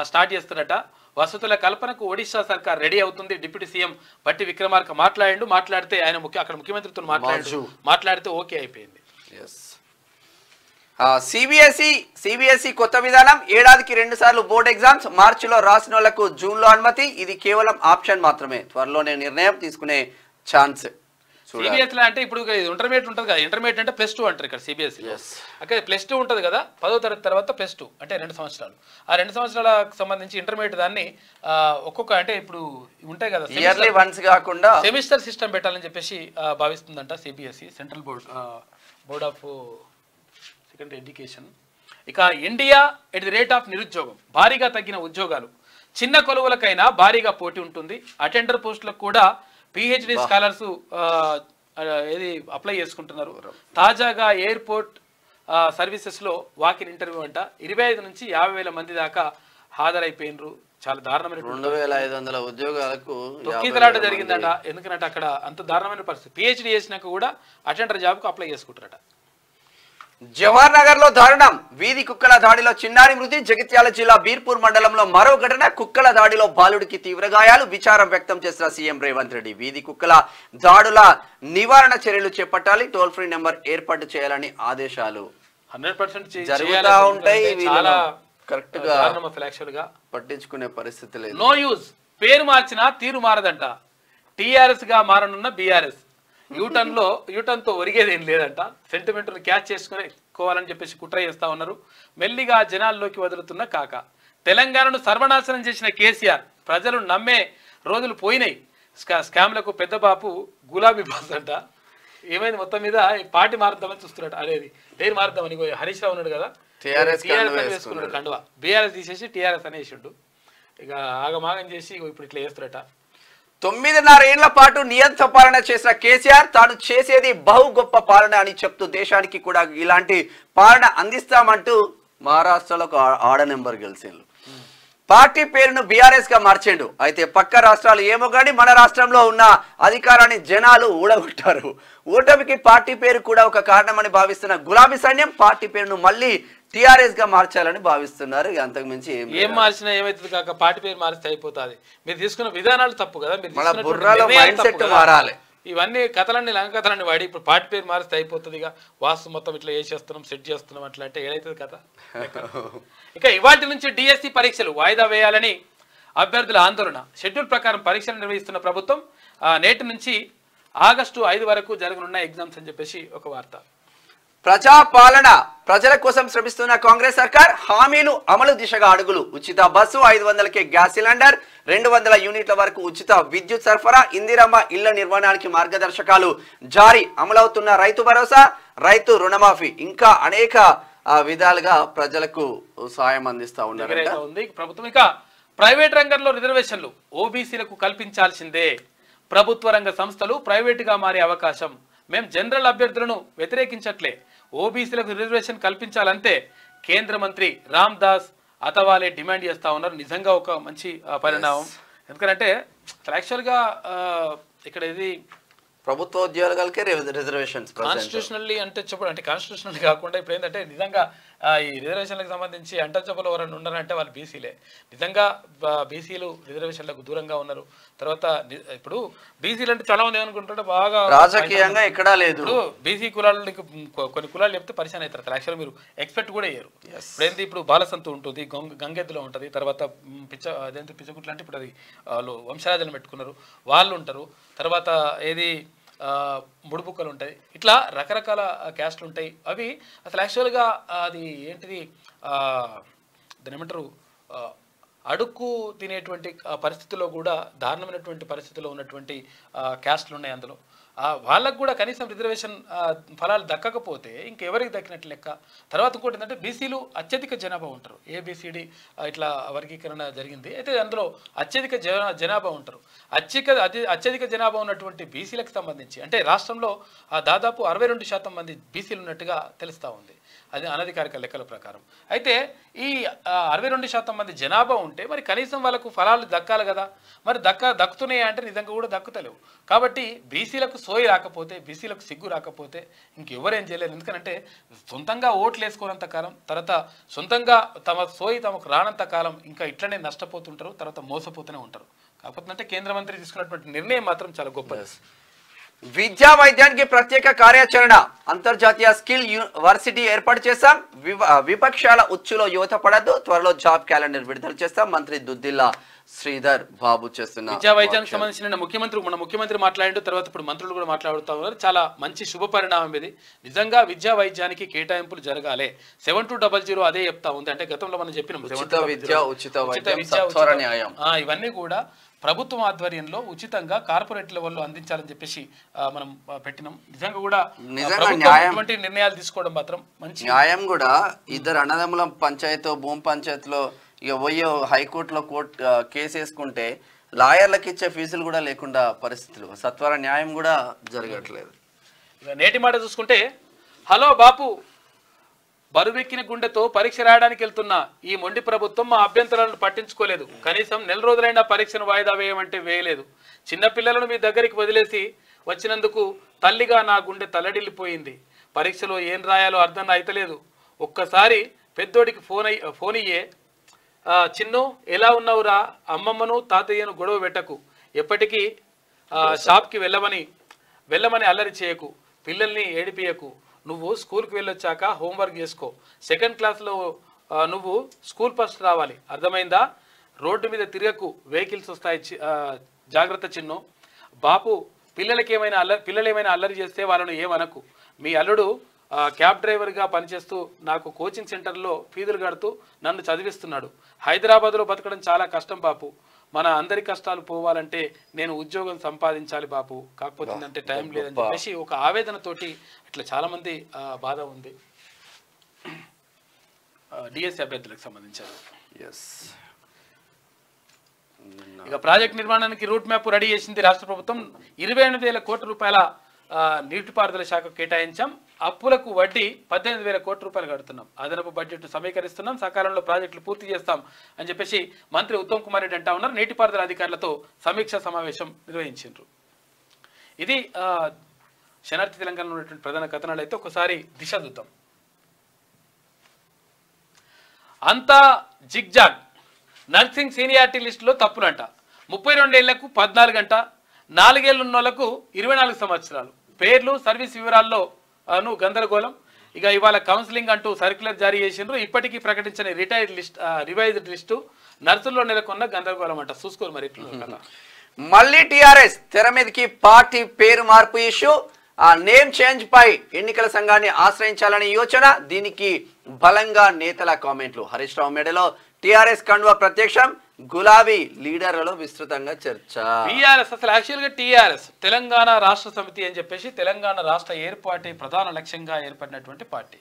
స్టార్ట్ చేస్తున్నట. వసతుల కల్పనకు ఒడిశా సర్కార్ రెడీ అవుతుంది. డిప్యూటీ సీఎం బట్టి విక్రమార్క మాట్లాడితే ఆయన అక్కడ ముఖ్యమంత్రితో మాట్లాడితే ఓకే అయిపోయింది. సిబిఎస్ఈ కొత్త విధానం. ఏడాదికి 2 సార్లు బోర్డు ఎగ్జామ్స్. మార్చిలో రాసిన వాళ్లకు జూన్లో అనుమతి. ఇది కేవలం ఆప్షన్ మాత్రమే. త్వరలోనే నిర్ణయం తీసుకునే ఛాన్స్. సిబిఎస్ఈ అంటే ఇప్పుడు ఇంటర్మీడియట్ ఉంటుంది కదా, ఇంటర్మీడియట్ అంటే +2 అంటారు ఇక్కడ సిబిఎస్ఈ. అక్కడ +2 ఉంటుంది కదా, 10వ తరగతి తర్వాత +2 అంటే 2 సంవత్సరాలు. ఆ 2 సంవత్సరాలకు సంబంధించి ఇంటర్మీడియట్ దాన్ని ఒక్కొక్క అంటే ఇప్పుడు ఉంటాయి కదా ఇయర్లీ వన్స్ కాకుండా సెమిస్టర్ సిస్టమ్ పెట్టాలని చెప్పేసి భావిస్తుందంట CBSE, central board of secondary education. ఇక India at the rate of నిరుద్యోగం, భారీగా తగ్గిన ఉద్యోగాలు. చిన్న కొలువులకైనా భారీగా పోటీ ఉంటుంది. అటెండర్ పోస్టులకు కూడా PhD స్కాలర్స్ ఏది అప్లై చేసుకుంటున్నారు. తాజాగా ఎయిర్పోర్ట్ సర్వీసెస్లో వాకిన్ ఇంటర్వ్యూ అంట. 25 నుంచి 50,000 మంది దాకా హాజరైపోయినరు. చాలా దారుణమైన 2,500 ఉద్యోగాలకు తొక్కితలాట జరిగిందట. ఎందుకంటే అక్కడ అంత దారుణమైన పరిస్థితి. PhD చేసినాక కూడా అటెండర్ జాబ్కు అప్లై చేసుకుంటారట. జవహర్ నగర్ లో దారుణం. వీధి కుక్కల దాడిలో చిన్నారి మృతి. జగిత్యాల జిల్లా బీర్పూర్ మండలంలో మరో ఘటన. కుక్కల దాడిలో బాలుడికి తీవ్ర గాయాలు. విచారం వ్యక్తం చేసిన సీఎం రేవంత్ రెడ్డి. వీధి కుక్కల దాడుల నివారణ చర్యలు చేపట్టాలి. టోల్ ఫ్రీ నెంబర్ ఏర్పాటు చేయాలని ఆదేశాలు. 100% జరుగుతూ ఉంటాయి. కరెక్ట్ గా పట్టించుకునే పరిస్థితి లేదు. నో యూజ్, పేరు మార్చినా తీరు మారదంట. టీఆర్ఎస్ గా మారనున్న బీఆర్ఎస్. యూటర్న్ తో ఒరిగేది ఏం లేదంట. సెంటిమెంట్ను క్యాచ్ చేసుకోవాలని చెప్పేసి కుట్ర చేస్తా ఉన్నారు. మెల్లిగా జనాల్లోకి వదులుతున్న కాక. తెలంగాణను సర్వనాశనం చేసిన కేసీఆర్ ప్రజలు నమ్మే రోజులు పోయినాయి. స్కామ్లకు పెద్ద బాపు గులాబీ బాస్ అంట. ఏమైంది మొత్తం మీద ఈ పార్టీ మారుద్దామని చూస్తున్నాడు. అనేది పేరు మారుద్దామని హరీష్ రావు ఉన్నాడు కదా, టీఆర్ఎస్ వేసుకున్నాడు కండువా, బీఆర్ఎస్ తీసేసి టీఆర్ఎస్ అనేసిండు. ఇక ఆగమాగం చేసి ఇప్పుడు ఇట్లా చేస్తున్నట. 9.5 ఏళ్ల పాటు నియంత్ర పాలన చేసిన కేసీఆర్ తాను చేసేది బహు గొప్ప పాలన అని చెప్తూ దేశానికి కూడా ఇలాంటి పాలన అందిస్తామంటూ మహారాష్ట్రలో ఒక ఆడ నెంబర్ గెలిచిండు. పార్టీ పేరును బీఆర్ఎస్ గా మార్చిండు. అయితే పక్క రాష్ట్రాలు ఏమో కానీ మన రాష్ట్రంలో ఉన్న అధికారాన్ని జనాలు ఊడగొట్టారు. ఓటమికి పార్టీ పేరు కూడా ఒక కారణమని భావిస్తున్న గులాబీ సైన్యం పార్టీ పేరును మళ్ళీ టీఆర్ఎస్ గా మార్చాలని భావిస్తున్నారు. అంతకు మించి ఏం మార్చినా ఏమైతుంది కాక పార్టీ పేరు మారిస్తే అయిపోతుంది. మీరు తీసుకున్న విధానాలు తప్పు కదా, మారాలి. ఇవన్నీ కథలన్నీ లంగ కథలన్నీ వాడి ఇప్పుడు పార్టీ పేరు మారిస్తే అయిపోతుంది. ఇక వాస్తు మొత్తం ఇట్లా చేసేస్తున్నాం, సెట్ చేస్తున్నాం అట్లా అంటే ఏదైతుంది కథ. ఇక ఇవాటి నుంచి డిఎస్సి పరీక్షలు వాయిదా వేయాలని అభ్యర్థుల ఆందోళన. షెడ్యూల్ ప్రకారం పరీక్షలు నిర్వహిస్తున్న ప్రభుత్వం నేటి నుంచి ఆగస్టు 5 వరకు జరగనున్న ఎగ్జామ్స్ అని చెప్పేసి ఒక వార్త. ప్రజాపాలన ప్రజల కోసం శ్రమిస్తున్న కాంగ్రెస్ సర్కార్ హామీలు అమలు దిశగా అడుగులు. ఉచిత బస్సు, 500కే గ్యాస్ సిలిండర్, 200 యూనిట్ల వరకు ఉచిత విద్యుత్ సరఫరా, ఇందిరమ్మ ఇళ్ల నిర్మాణానికి మార్గదర్శకాలు జారీ, అమలవుతున్న రైతు భరోసా, రైతు రుణమాఫీ, ఇంకా అనేక విధాలుగా ప్రజలకు సాయం అందిస్తా ఉన్నారు. ప్రభుత్వం ఇక ప్రైవేట్ రంగంలో రిజర్వేషన్లు ఓబీసీలకు కల్పించాల్సిందే. ప్రభుత్వ రంగ సంస్థలు ప్రైవేటుగా మారే అవకాశం. మేము జనరల్ అభ్యర్థులను వ్యతిరేకించట్లే, ఓబీసీలకు రిజర్వేషన్ కల్పించాలంతే కేంద్ర మంత్రి రామ్ దాస్ అతవాలే డిమాండ్ చేస్తా ఉన్నారు. నిజంగా ఒక మంచి పరిణామం. ఎందుకంటే యాక్చువల్గా ఇక్కడ ఇది ప్రభుత్వ ఉద్యోగాలకే రిజర్వేషన్స్ కాన్స్టిట్యూషనల్లీ అంటే చెప్పడం అంటే కాన్స్టిట్యూషనల్ కాకుండా ఇప్పుడు ఏంటంటే నిజంగా ఈ రిజర్వేషన్లకు సంబంధించి అంటచప్పలు ఎవరైనా ఉన్నారంటే వాళ్ళు బీసీలే. నిజంగా బీసీలు రిజర్వేషన్లకు దూరంగా ఉన్నారు. తర్వాత ఇప్పుడు బీసీలు అంటే చాలా మంది ఏమనుకుంటుంటే బాగా రాజకీయంగా ఎక్కడా లేదు. బీసీ కులాలకి కొన్ని కులాలు చెప్తే పరిచయం అవుతారు. యాక్చువల్ మీరు ఎక్స్పెక్ట్ కూడా అయ్యారు. ఇప్పుడు ఇప్పుడు బాలసంతు ఉంటుంది, గంగెద్దులో ఉంటుంది, తర్వాత పిచ్చగుట్లు అంటే ఇప్పుడు అది వాళ్ళు వంశరాజులను పెట్టుకున్నారు వాళ్ళు ఉంటారు. తర్వాత ఏది ముడుపుక్కలు ఉంటాయి. ఇట్లా రకరకాల క్యాస్ట్లు ఉంటాయి. అవి అసలు యాక్చువల్గా అది ఏంటిది దాని ఏమంటారు అడుక్కు తినేటువంటి పరిస్థితిలో కూడా దారుణమైనటువంటి పరిస్థితిలో ఉన్నటువంటి క్యాస్ట్లు ఉన్నాయి. అందులో వాళ్ళకు కూడా కనీసం రిజర్వేషన్ ఫలాలు దక్కకపోతే ఇంకెవరికి దక్కినట్లు లెక్క. తర్వాత ఇంకోటి ఏంటంటే బీసీలు అత్యధిక జనాభా ఉంటారు. ఏబిసిడి ఇట్లా వర్గీకరణ జరిగింది. అయితే అందులో అత్యధిక జనాభా ఉంటారు. అత్యధిక జనాభా ఉన్నటువంటి బీసీలకు సంబంధించి అంటే రాష్ట్రంలో దాదాపు 62% మంది బీసీలు ఉన్నట్టుగా తెలుస్తూ ఉంది. అది అనధికారిక లెక్కల ప్రకారం. అయితే ఈ 62% మంది జనాభా ఉంటే మరి కనీసం వాళ్ళకు ఫలాలు దక్కాలి కదా. మరి దక్కుతున్నాయి అంటే నిజంగా కూడా దక్కుతలేవు. కాబట్టి బీసీలకు సోయి రాకపోతే, బీసీలకు సిగ్గు రాకపోతే ఇంకెవరేం చేయలేరు. ఎందుకంటే సొంతంగా ఓట్లు వేసుకోనంత కాలం, తర్వాత సొంతంగా తమ సోయి తమకు రానంత కాలం ఇంకా ఇట్లనే నష్టపోతుంటారు, తర్వాత మోసపోతూనే ఉంటారు. కాకపోతే అంటే కేంద్ర మంత్రి తీసుకున్నటువంటి నిర్ణయం మాత్రం చాలా గొప్పది. విద్యా వైద్యానికి ప్రత్యేక కార్యాచరణ, అంతర్జాతీయ స్కిల్ యూనివర్సిటీ ఏర్పాటు చేస్తాం. విపక్షాల ఉచ్చులో యువత పడద్దు, త్వరలో జాబ్ క్యాలెండర్ విడుదల చేస్తాం. మంత్రి దుద్దిల్ల శ్రీధర్ బాబు చేస్తున్న విద్యా వైద్యానికి సంబంధించిన మన ముఖ్యమంత్రి మాట్లాడిన తర్వాత ఇప్పుడు మంత్రులు కూడా మాట్లాడుతూ ఉన్నారు. చాలా మంచి శుభ పరిణామం ఇది. నిజంగా విద్యా వైద్యానికి కేటాయింపులు జరగాలి. 7200 అదే చెప్తా ఉంది. అంటే గతంలో మనం చెప్పినాం ఇవన్నీ కూడా ప్రభుత్వం ఆధ్వర్యంలో ఉచితంగా కార్పొరేట్ లెవెల్లో అందించాలని చెప్పేసి మనం పెట్టినాం. నిజంగా కూడా ఇటువంటి నిర్ణయాలు తీసుకోవడం మాత్రం మంచి న్యాయం. కూడా ఇద్దరు అన్నదమ్ముల పంచాయతీ భూమి పంచాయతీలో ఇక పోయి హైకోర్టులో కేసు వేసుకుంటే లాయర్లకు ఇచ్చే ఫీజులు కూడా లేకుండా పరిస్థితులు, సత్వర న్యాయం కూడా జరగట్లేదు. ఇక నేటి మాట చూసుకుంటే, హలో బాపు, బరువెక్కిన గుండెతో పరీక్ష రాయడానికి వెళ్తున్నా ఈ మొండి ప్రభుత్వం మా అభ్యంతరాలను పట్టించుకోలేదు. కనీసం నెల రోజులైనా పరీక్షను వాయిదా వేయమంటే వేయలేదు. చిన్నపిల్లలను మీ దగ్గరికి వదిలేసి వచ్చినందుకు తల్లిగా నా గుండె తల్లడిల్లిపోయింది. పరీక్షలో ఏం రాయాలో అర్థం అయితలేదు. ఒక్కసారి పెద్దోడికి ఫోన్ ఇయ్యే, చిన్ను ఎలా ఉన్నావురా, అమ్మమ్మను తాతయ్యను గొడవ పెట్టకు, ఎప్పటికీ షాప్కి వెళ్ళమని అల్లరి చేయకు, పిల్లల్ని ఏడిపియకు, నువ్వు స్కూల్కి వెళ్ళొచ్చాక హోంవర్క్ చేసుకో, 2nd క్లాస్లో నువ్వు స్కూల్ ఫస్ట్ రావాలి, అర్థమైందా? రోడ్డు మీద తిరగకు, వెహికల్స్ వస్తాయి, జాగ్రత్త చిన్ను. బాపు, పిల్లలు ఏమైనా అల్లరి చేస్తే వాళ్ళను ఏమనకు. మీ అల్లుడు క్యాబ్ డ్రైవర్గా పనిచేస్తూ నాకు కోచింగ్ సెంటర్లో ఫీజులు కడుతూ నన్ను చదివిస్తున్నాడు. హైదరాబాద్లో బతకడం చాలా కష్టం బాపు. మన అందరి కష్టాలు పోవాలంటే నేను ఉద్యోగం సంపాదించాలి బాపు, కాకపోతే ఏంటంటే టైం లేదని చెప్పేసి ఒక ఆవేదనతోటి ఇట్లా చాలామంది బాధ ఉంది డిఎస్సి అభ్యర్థులకు సంబంధించారు. ఇక ప్రాజెక్ట్ నిర్మాణానికి రూట్ మ్యాప్ రెడీ చేసింది రాష్ట్ర ప్రభుత్వం. 28,000 కోట్ల రూపాయల నీటిపారుదల శాఖ కేటాయించాం. అప్పులకు వడ్డీ 18,000 కోట్ల రూపాయలు కడుతున్నాం. అదనపు బడ్జెట్ సమీకరిస్తున్నాం. సకాలంలో ప్రాజెక్టులు పూర్తి చేస్తాం అని చెప్పేసి మంత్రి ఉత్తమ్ కుమార్ రెడ్డి అంటా ఉన్నారు. నీటిపారుదల అధికారులతో సమీక్ష సమావేశం నిర్వహించారు. ఇది శనార్థి తెలంగాణలో ఉన్నటువంటి ప్రధాన కథనాలు. అయితే ఒకసారి దిశ చూద్దాం. అంతా జిగ్జాగ్. నర్సింగ్ సీనియారిటీ లిస్టులో తప్పులంట. 32 ఏళ్లకు 14 గంట, 4 ఏళ్ళు ఉన్న వాళ్ళకు 24 సంవత్సరాలు. పేర్లు సర్వీస్ వివరాల్లో గందరగోళం. ఇక ఇవాళ కౌన్సిలింగ్ అంటూ సర్క్యులర్ జారీ చేసిండ్రు. ఇప్పటికీ ప్రకటించిన రివైజ్డ్ లిస్టు నర్సుల్లో నెలకొన్న గందరగోళం అంట. చూసుకోరు మరి ఇట్లా. మళ్ళీ టీఆర్ఎస్ తెర మీదకి. పార్టీ పేరు మార్పు ఇష్యూ, నేమ్ చేంజ్ పై ఎన్నికల సంఘాన్ని ఆశ్రయించాలనే యోచన. దీనికి బలంగా నేతల కామెంట్లు. హరీష్ రావు మేడలో టీఆర్ఎస్ కండువా ప్రత్యక్షం. గులాబీ లీడర్లలో విస్తృతంగా చర్చ. టీఆర్ఎస్ అసలు యాక్చువల్గా టీఆర్ఎస్ తెలంగాణ రాష్ట్ర సమితి అని చెప్పేసి తెలంగాణ రాష్ట్ర ఏర్పాటు ప్రధాన లక్ష్యంగా ఏర్పడినటువంటి పార్టీ.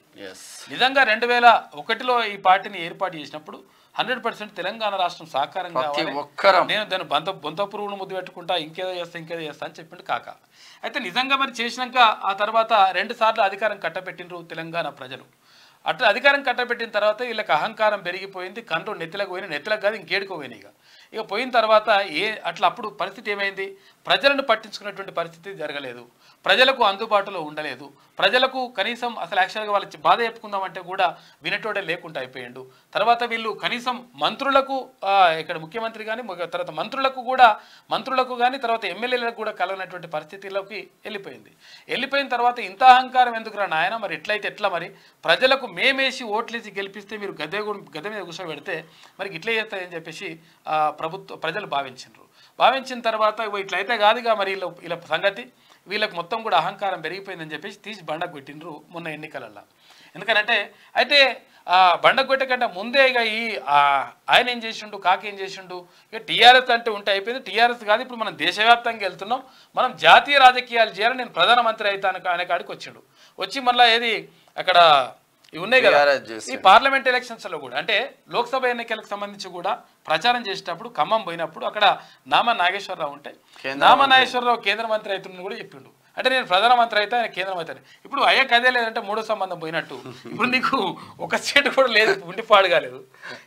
నిజంగా 2001లో ఈ పార్టీని ఏర్పాటు చేసినప్పుడు 100% తెలంగాణ రాష్ట్రం సాకారం కావాలి, నేను దాన్ని బొంత పురుగును ముద్దు పెట్టుకుంటా, ఇంకేదో చేస్తా అని చెప్పిండు కాక. అయితే నిజంగా మరి చేసినాక ఆ తర్వాత 2 సార్లు అధికారం కట్టబెట్టిండ్రు తెలంగాణ ప్రజలు. అట్లా అధికారం కట్టబెట్టిన తర్వాత వీళ్ళకి అహంకారం పెరిగిపోయింది. కండ్రు నెత్తిలకు పోయిన, నెత్తిలకు కాదు ఇంకేడుకోపోయినాయి. ఇక పోయిన తర్వాత అట్లా అప్పుడు పరిస్థితి ఏమైంది? ప్రజలను పట్టించుకున్నటువంటి పరిస్థితి జరగలేదు. ప్రజలకు అందుబాటులో ఉండలేదు. ప్రజలకు కనీసం అసలు యాక్చువల్గా వాళ్ళ బాధ చెప్పుకుందామంటే కూడా వినటోడే లేకుండా అయిపోయిండు. తర్వాత వీళ్ళు కనీసం మంత్రులకు, ఇక్కడ ముఖ్యమంత్రి కానీ తర్వాత మంత్రులకు కానీ తర్వాత ఎమ్మెల్యేలకు కూడా కలగనటువంటి పరిస్థితిలోకి వెళ్ళిపోయిన తర్వాత ఇంత అహంకారం ఎందుకురా నాయన, మరి ఎట్లయితే ఎట్లా, మరి ప్రజలకు మేమేసి ఓట్లేసి గెలిపిస్తే మీరు గద్దె మీద కూర్చోబెడితే మరి ఇట్లా చేస్తాయని చెప్పేసి ప్రజలు భావించిన తర్వాత ఇట్లయితే కాదుగా మరి వీళ్ళ సంగతి, వీళ్ళకి మొత్తం కూడా అహంకారం పెరిగిపోయిందని చెప్పేసి తీసి బండకు పెట్టిండ్రు మొన్న ఎన్నికలలో. ఎందుకనంటే అయితే బండకు పెట్టే కంటే ముందే ఇక ఆయన ఏం చేసిండు, కాకేం చేసిండు, ఇక టీఆర్ఎస్ అంటే ఉంటే అయిపోయింది. టీఆర్ఎస్ కాదు, ఇప్పుడు మనం దేశవ్యాప్తంగా వెళ్తున్నాం, మనం జాతీయ రాజకీయాలు చేయాలి, నేను ప్రధానమంత్రి అవుతాను అనే కాడికి వచ్చి మళ్ళీ ఏది అక్కడ ఇవి ఉన్నాయి కదా ఈ పార్లమెంట్ ఎలక్షన్స్ లో కూడా, అంటే లోక్సభ ఎన్నికలకు సంబంధించి కూడా ప్రచారం చేసేటప్పుడు ఖమ్మం పోయినప్పుడు అక్కడ నామా నాగేశ్వరరావు ఉంటే నామా నాగేశ్వరరావు కేంద్ర మంత్రి అవుతుందని కూడా చెప్పిండు. అంటే నేను ప్రధానమంత్రి అయితే ఆయన కేంద్ర మంత్రి. ఇప్పుడు అయ్యా కదే లేదంటే మూడో సంబంధం పోయినట్టు. ఇప్పుడు నీకు ఒక సీటు కూడా లేదు, ఉండిపాడు కాలేదు.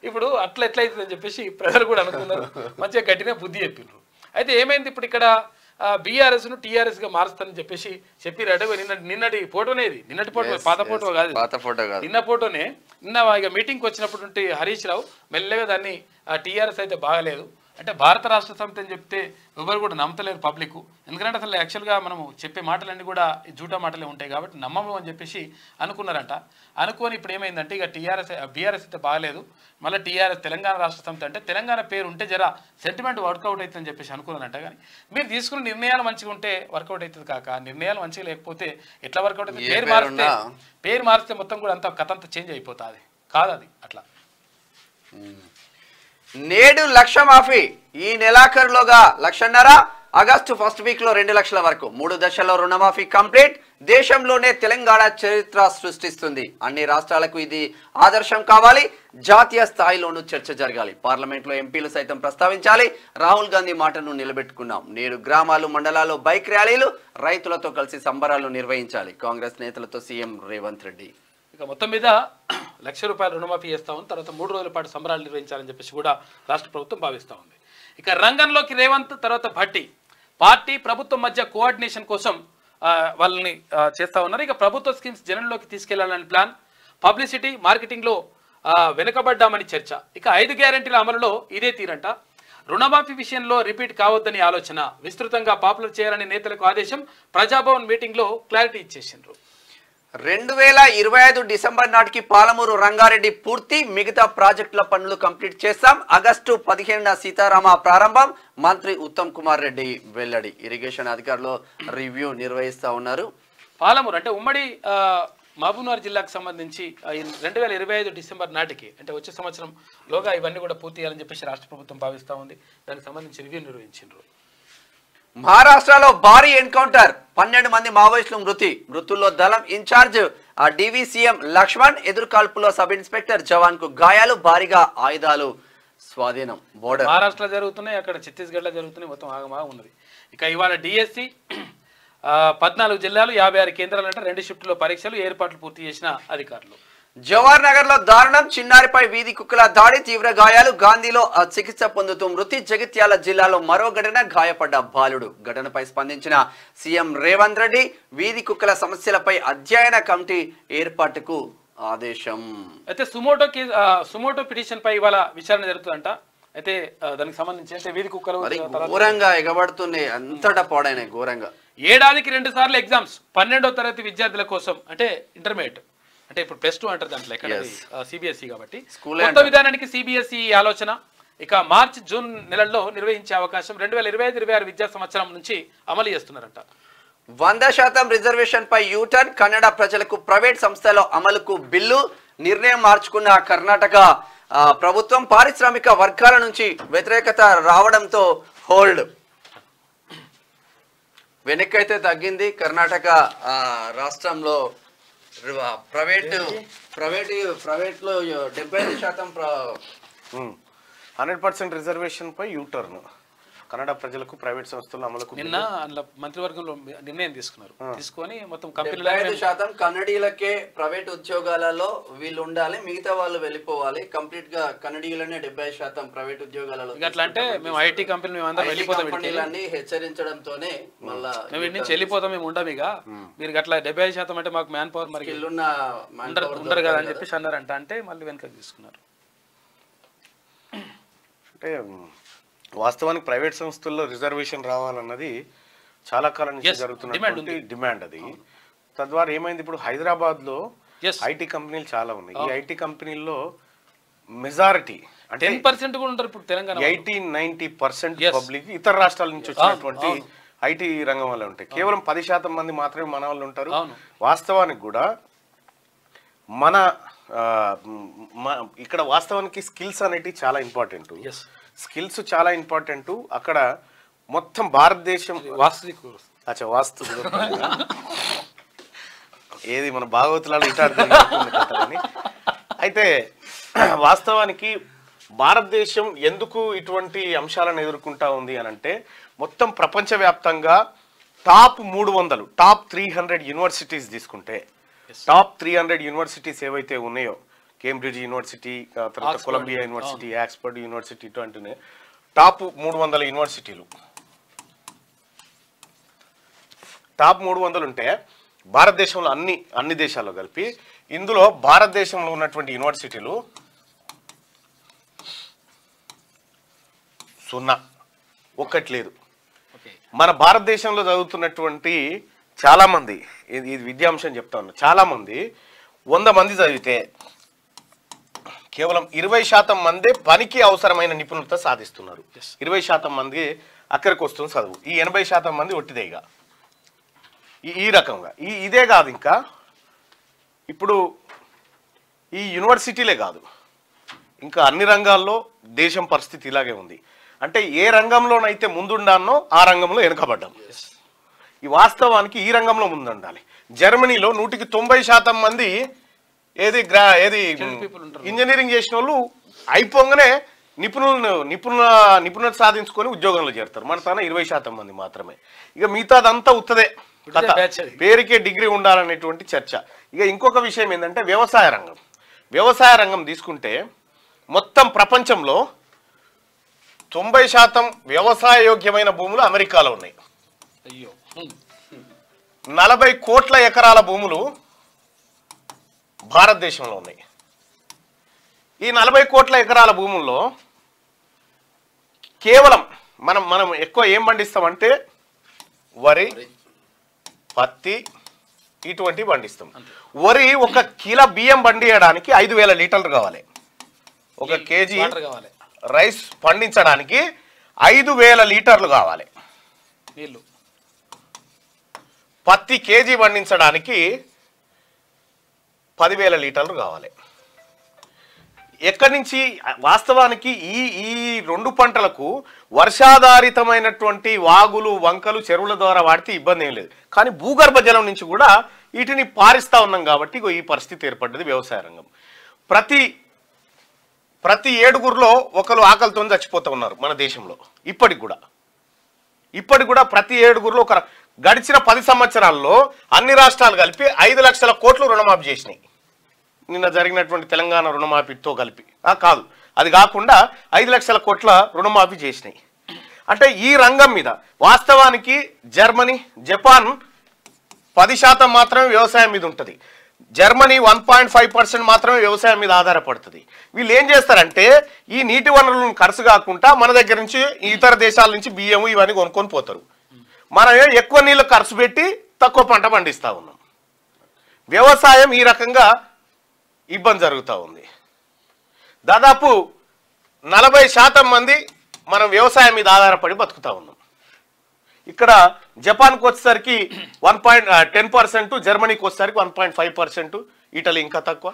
ఇప్పుడు అట్లా ఎట్లయితుందని చెప్పేసి ప్రజలు కూడా అనుకున్నారు, మంచిగా గట్టిగా బుద్ధి చెప్పిండ్రు. అయితే ఏమైంది, ఇప్పుడు ఇక్కడ బీఆర్ఎస్ను టీఆర్ఎస్గా మారుస్తానని చెప్పిరట. నిన్నటి ఫోటోనే ఇది, నిన్నటి ఫోటో, పాత ఫోటో కాదు, నిన్న ఫోటోనే. నిన్న ఇక మీటింగ్కి వచ్చినప్పుడు హరీష్ రావు మెల్లగా దాన్ని టీఆర్ఎస్ అయితే బాగలేదు అంటే భారత రాష్ట్ర సమితి అని చెప్తే ఎవరు కూడా నమ్మతలేరు పబ్లిక్. ఎందుకంటే అసలు యాక్చువల్గా మనము చెప్పే మాటలన్నీ కూడా జూటా మాటలే ఉంటాయి కాబట్టి నమ్మము అని చెప్పేసి అనుకున్నారంట. అనుకొని ఇప్పుడు ఏమైందంటే ఇక బీఆర్ఎస్ అయితే బాగలేదు, మళ్ళీ టీఆర్ఎస్ తెలంగాణ రాష్ట్ర సమితి అంటే తెలంగాణ పేరు ఉంటే జర సెంటిమెంట్ వర్కౌట్ అవుతుందని చెప్పేసి అనుకున్నారంట. కానీ మీరు తీసుకున్న నిర్ణయాలు మంచిగా ఉంటే వర్కౌట్ అవుతుంది కాక, నిర్ణయాలు మంచిగా లేకపోతే ఎట్లా వర్కౌట్ అవుతుంది? పేరు మారిస్తే మొత్తం కూడా అంత కథ అంతా చేంజ్ అయిపోతుంది కాదు, అది అట్లా. నేడు లక్ష మాఫీ, ఈ నెలాఖరులోగా 1,50,000, ఆగస్టు ఫస్ట్ వీక్ లో 2 లక్షల వరకు 3 దశల్లో రుణమాఫీ కంప్లీట్. దేశంలోనే తెలంగాణ చరిత్ర సృష్టిస్తుంది. అన్ని రాష్ట్రాలకు ఇది ఆదర్శం కావాలి. జాతీయ స్థాయిలోనూ చర్చ జరగాలి. పార్లమెంట్ లో ఎంపీలు సైతం ప్రస్తావించాలి. రాహుల్ గాంధీ మాటను నిలబెట్టుకున్నాం. నేడు గ్రామాలు మండలాల్లో బైక్ ర్యాలీలు, రైతులతో కలిసి సంబరాలు నిర్వహించాలి. కాంగ్రెస్ నేతలతో సీఎం రేవంత్ రెడ్డి. ఇక మొత్తం మీద ₹1,00,000 రుణమాఫీ చేస్తామని, తర్వాత 3 రోజుల పాటు సంబరాలు నిర్వహించాలని చెప్పేసి కూడా రాష్ట్ర ప్రభుత్వం భావిస్తూ ఉంది. ఇక రంగంలోకి రేవంత్, తర్వాత భట్టి. పార్టీ ప్రభుత్వం మధ్య కోఆర్డినేషన్ కోసం వాళ్ళని చేస్తూ ఉన్నారు. ఇక ప్రభుత్వ స్కీమ్స్ జనంలోకి తీసుకెళ్లాలని ప్లాన్. పబ్లిసిటీ మార్కెటింగ్లో వెనుకబడ్డామని చర్చ. ఇక 5 గ్యారెంటీల అమలులో ఇదే తీరంట. రుణమాఫీ విషయంలో రిపీట్ కావద్దని ఆలోచన. విస్తృతంగా పాపులర్ చేయాలని నేతలకు ఆదేశం. ప్రజాభవన్ మీటింగ్లో క్లారిటీ ఇచ్చేసిండ్రు. 2025 డిసెంబర్ నాటికి పాలమూరు రంగారెడ్డి పూర్తి, మిగతా ప్రాజెక్టుల పనులు కంప్లీట్ చేస్తాం. ఆగస్టు 15న సీతారామ ప్రారంభం. మంత్రి ఉత్తమ్ కుమార్ రెడ్డి వెల్లడి. ఇరిగేషన్ అధికారులు రివ్యూ నిర్వహిస్తా ఉన్నారు. పాలమూరు అంటే ఉమ్మడి మహబూబ్నగర్ జిల్లాకు సంబంధించి 2025 డిసెంబర్ నాటికి అంటే వచ్చే సంవత్సరంలోగా ఇవన్నీ కూడా పూర్తి చేయాలని చెప్పేసి రాష్ట్ర ప్రభుత్వం భావిస్తూ ఉంది. దానికి సంబంధించి రివ్యూ నిర్వహించారు. మహారాష్ట్రలో భారీ ఎన్కౌంటర్, 12 మంది మావోయిస్టులు మృతుల్లో దళం ఇన్ఛార్జ్ డివిసిఎం లక్ష్మణ్, ఎదురుకాల్పులో సబ్ ఇన్స్పెక్టర్ జవాన్ కు గాయాలు, భారీగా ఆయుధాలు స్వాధీనం. బోర్డర్ మహారాష్ట్రలో జరుగుతున్నాయి, అక్కడ ఛత్తీస్గఢ్లో జరుగుతున్నాయి, మొత్తం ఆగమాగా ఉన్నది. ఇక ఇవాళ డిఎస్సి 14 జిల్లాలు 56 కేంద్రాలంటే 2 షిఫ్టులో పరీక్షలు ఏర్పాట్లు పూర్తి చేసిన అధికారులు. జవహర్ నగర్ లో దారుణం, చిన్నారిపై వీధి కుక్కల దాడి, తీవ్ర గాయాలు, గాంధీలో చికిత్స పొందుతూ మృతి. జగిత్యాల జిల్లాలో మరో ఘటన, గాయపడ్డ బాలుడు. ఘటనపై స్పందించిన సీఎం రేవంత్ రెడ్డి వీధి కుక్కల సమస్యలపై అధ్యయన కమిటీ ఏర్పాటుకు ఆదేశం. అయితే సుమోటో పిటిషన్ పై ఇవాళ విచారణ జరుగుతుందంట. అయితే దానికి సంబంధించి అంటే వీధి కుక్కలు ఘోరంగా ఎగబడుతున్నాయి, అంతటా పాడైనాయి ఘోరంగా. ఏడాదికి 2 సార్లు ఎగ్జామ్స్ 12వ తరగతి విద్యార్థుల కోసం, అంటే ఇంటర్మీడియట్ అంటే ఇప్పుడు +2 అంటారు దాంట్లో, ఎక్కడ సిబిఎస్ఈ కాబట్టి కొత్త విధానానికి సిబిఎస్ఈ ఆలోచన. ఇక మార్చి జూన్ నెలల్లో నిర్వహించే అవకాశం 2025-26 విద్యా సంవత్సరం నుంచి అమలు చేస్తున్నారంట. 100% రిజర్వేషన్ పై యూటర్న్, కన్నడ ప్రజలకు ప్రైవేట్ సంస్థల అమలుకు బిల్లు. నిర్ణయం మార్చుకున్న కర్ణాటక ప్రభుత్వం, పారిశ్రామిక వర్గాల నుంచి వ్యతిరేకత రావడంతో హోల్డ్. వెనక్కైతే తగ్గింది కర్ణాటక రాష్ట్రంలో. ప్రైవేట్లో 75% 100% రిజర్వేషన్ పై యూటర్న్, కన్నడ ప్రజలకు ప్రైవేట్ సంస్థల అమలుకు నిన్న అందులో మంత్రివర్గంలో నిర్ణయం తీసుకొని మొత్తం కంపెనీలు 75% కన్నడీలకే ప్రైవేట్ ఉద్యోగాలలో వీళ్ళు ఉండాలి, మిగతా వాళ్ళు వెళ్ళిపోవాలి. కంప్లీట్ గా కన్నడీయులనే 70% ప్రైవేట్ ఉద్యోగాలలో. అట్లా అంటే మేము ఐటీ కంపెనీలు మేము అందరం వెళ్ళిపోతాం, కంపెనీలన్నీ హెచ్చరించడంతోనే మళ్ళా మేము ఇంటి నుంచి వెళ్ళిపోతాం, మేము ఉండం ఇక మీరు అట్లా 75% అంటే మాకు మ్యాన్ పవర్ మరి ఉండరు కదా అని చెప్పేసి అన్నారంట. అంటే మళ్ళీ వెనకకి తీసుకున్నారు. అంటే వాస్తవానికి ప్రైవేట్ సంస్థల్లో రిజర్వేషన్ రావాలన్నది చాలా కాలం నుంచి జరుగుతున్నటువంటి డిమాండ్. అది తద్వారా ఏమైంది, ఇప్పుడు హైదరాబాద్ లో ఐటీ కంపెనీలు చాలా ఉన్నాయి. ఈ ఐటీ కంపెనీల్లో మెజారిటీ అంటే 10% కూడా ఉంటారు ఇప్పుడు తెలంగాణ. 80-90% పబ్లిక్ ఇతర రాష్ట్రాల నుంచి వచ్చినటువంటి ఐటీ రంగం వల్ల ఉంటాయి. కేవలం 10% మంది మాత్రమే మన వాళ్ళు ఉంటారు. వాస్తవానికి కూడా మన ఇక్కడ వాస్తవానికి స్కిల్స్ అనేటివి చాలా ఇంపార్టెంట్. స్కిల్స్ చాలా ఇంపార్టెంట్. అక్కడ మొత్తం భారతదేశం వాస్తు ఏది మన భాగవతులలో ఇటాడుతుంది. అయితే వాస్తవానికి భారతదేశం ఎందుకు ఇటువంటి అంశాలను ఎదుర్కొంటా ఉంది అని అంటే, మొత్తం ప్రపంచవ్యాప్తంగా టాప్ 300 టాప్ 300 యూనివర్సిటీస్ తీసుకుంటే, టాప్ 300 యూనివర్సిటీస్ ఏవైతే ఉన్నాయో, కేంబ్రిడ్జ్ యూనివర్సిటీ, తర్వాత కొలంబియా యూనివర్సిటీ, ఆక్స్ఫర్డ్ యూనివర్సిటీ, ఇటువంటి టాప్ 300 యూనివర్సిటీలు, టాప్ 300 ఉంటే భారతదేశంలో అన్ని దేశాల్లో కలిపి, ఇందులో భారతదేశంలో ఉన్నటువంటి యూనివర్సిటీలు 0, ఒక్కటి లేదు. మన భారతదేశంలో చదువుతున్నటువంటి చాలా మంది, ఇది విద్యాంశం చెప్తా ఉన్నా, చాలా మంది 100 మంది చదివితే కేవలం 20% మందే పనికి అవసరమైన నిపుణత సాధిస్తున్నారు. 20% మంది అక్కడికి వస్తుంది చదువు. ఈ 80% మంది ఒట్టిదేగా. ఈ రకంగా ఇదే కాదు, ఇంకా ఇప్పుడు ఈ యూనివర్సిటీలే కాదు, ఇంకా అన్ని రంగాల్లో దేశం పరిస్థితి ఇలాగే ఉంది. అంటే ఏ రంగంలోనైతే ముందుండానో ఆ రంగంలో వెనుకబడ్డాం. ఈ వాస్తవానికి ఈ రంగంలో ముందుండాలి. జర్మనీలో 100% మంది ఏది ఇంజనీరింగ్ చేసిన వాళ్ళు అయిపోగానే నిపుణత సాధించుకొని ఉద్యోగంలో చేరుతారు. మన తన 20% మంది మాత్రమే. ఇక మిగతాదంతా ఉత్తదే కథ, పేరుకే డిగ్రీ ఉండాలనేటువంటి చర్చ. ఇక ఇంకొక విషయం ఏంటంటే వ్యవసాయ రంగం తీసుకుంటే మొత్తం ప్రపంచంలో 90% వ్యవసాయ యోగ్యమైన భూములు అమెరికాలో ఉన్నాయి. 40 కోట్ల ఎకరాల భూములు భారతదేశంలో ఉన్నాయి. ఈ 40 కోట్ల ఎకరాల భూముల్లో కేవలం మనం ఎక్కువ ఏం పండిస్తామంటే వరి, పత్తి ఇటువంటివి పండిస్తాం. వరి 1 కిలో బియ్యం పండియడానికి 5,000 లీటర్లు కావాలి. 1 కేజీ రైస్ పండించడానికి 5,000 లీటర్లు కావాలి. పత్తి కేజీ పండించడానికి 10,000 లీటర్లు కావాలి. ఎక్కడి నుంచి వాస్తవానికి ఈ 2 పంటలకు వర్షాధారితమైనటువంటి వాగులు వంకలు చెరువుల ద్వారా వాడితే ఇబ్బంది ఏం లేదు. కానీ భూగర్భ జలం నుంచి కూడా వీటిని పారిస్తా ఉన్నాం కాబట్టి ఈ పరిస్థితి ఏర్పడ్డది వ్యవసాయ రంగం. ప్రతి 7గురిలో ఒకరు ఆకలితో చచ్చిపోతూ ఉన్నారు మన దేశంలో. ఇప్పటికి కూడా ప్రతి 7గురిలో ఒక గడిచిన 10 సంవత్సరాల్లో అన్ని రాష్ట్రాలు కలిపి 5 లక్షల కోట్లు రుణమాఫీ చేసినాయి. నిన్న జరిగినటువంటి తెలంగాణ రుణమాఫీతో కలిపి కాదు, అది కాకుండా 5 లక్షల కోట్ల రుణమాఫీ చేసినాయి. అంటే ఈ రంగం మీద వాస్తవానికి జర్మనీ, జపాన్ 10% మాత్రమే వ్యవసాయం మీద ఉంటుంది. జర్మనీ 1.5% మాత్రమే వ్యవసాయం మీద ఆధారపడుతుంది. వీళ్ళు ఏం చేస్తారంటే ఈ నీటి వనరులను ఖర్చు కాకుండా మన దగ్గర నుంచి ఇతర దేశాల నుంచి బియ్యము ఇవన్నీ కొనుక్కొని పోతారు. మనం ఎక్కువ నీళ్ళు ఖర్చు పెట్టి తక్కువ పంట పండిస్తూ ఉన్నాం. వ్యవసాయం ఈ రకంగా ఇబ్బంది జరుగుతూ ఉంది. దాదాపు 40% మంది మనం వ్యవసాయం మీద ఆధారపడి బతుకుతా ఉన్నాం. ఇక్కడ జపాన్కి వచ్చేసరికి 10%, జర్మనీకి వచ్చేసరికి 1.5%, ఇటలీ ఇంకా తక్కువ.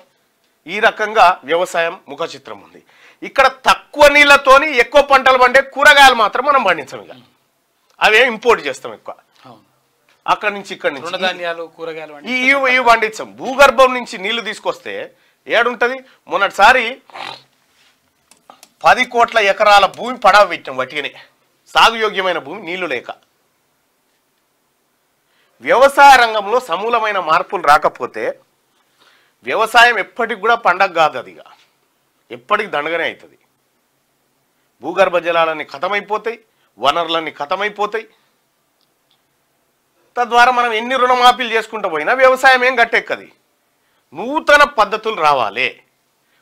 ఈ రకంగా వ్యవసాయం ముఖ చిత్రం ఉంది. ఇక్కడ తక్కువ నీళ్లతోని ఎక్కువ పంటలు పండే కూరగాయలు మాత్రం మనం పండించాం. ఇక అవే ఇంపోర్ట్ చేస్తాం ఎక్కువ. అక్కడి నుంచి ఇక్కడి నుంచి ఇవి పండించాం. భూగర్భం నుంచి నీళ్లు తీసుకొస్తే ఏడుంటది. మొన్నటిసారి 10 కోట్ల ఎకరాల భూమి పడవ పెట్టాం వట్టిగానే, సాగుయోగ్యమైన భూమి నీళ్లు లేక. వ్యవసాయ రంగంలో సమూలమైన మార్పులు రాకపోతే వ్యవసాయం ఎప్పటికి కూడా పండగ కాదు. అదిగా ఎప్పటికి దండగనే అవుతుంది. భూగర్భ జలాలన్నీ ఖతమైపోతాయి, వనరులన్నీ ఖతమైపోతాయి. తద్వారా మనం ఎన్ని రుణమాఫీలు చేసుకుంటూ పోయినా వ్యవసాయం ఏం గట్టెక్కది. నూతన పద్ధతులు రావాలి.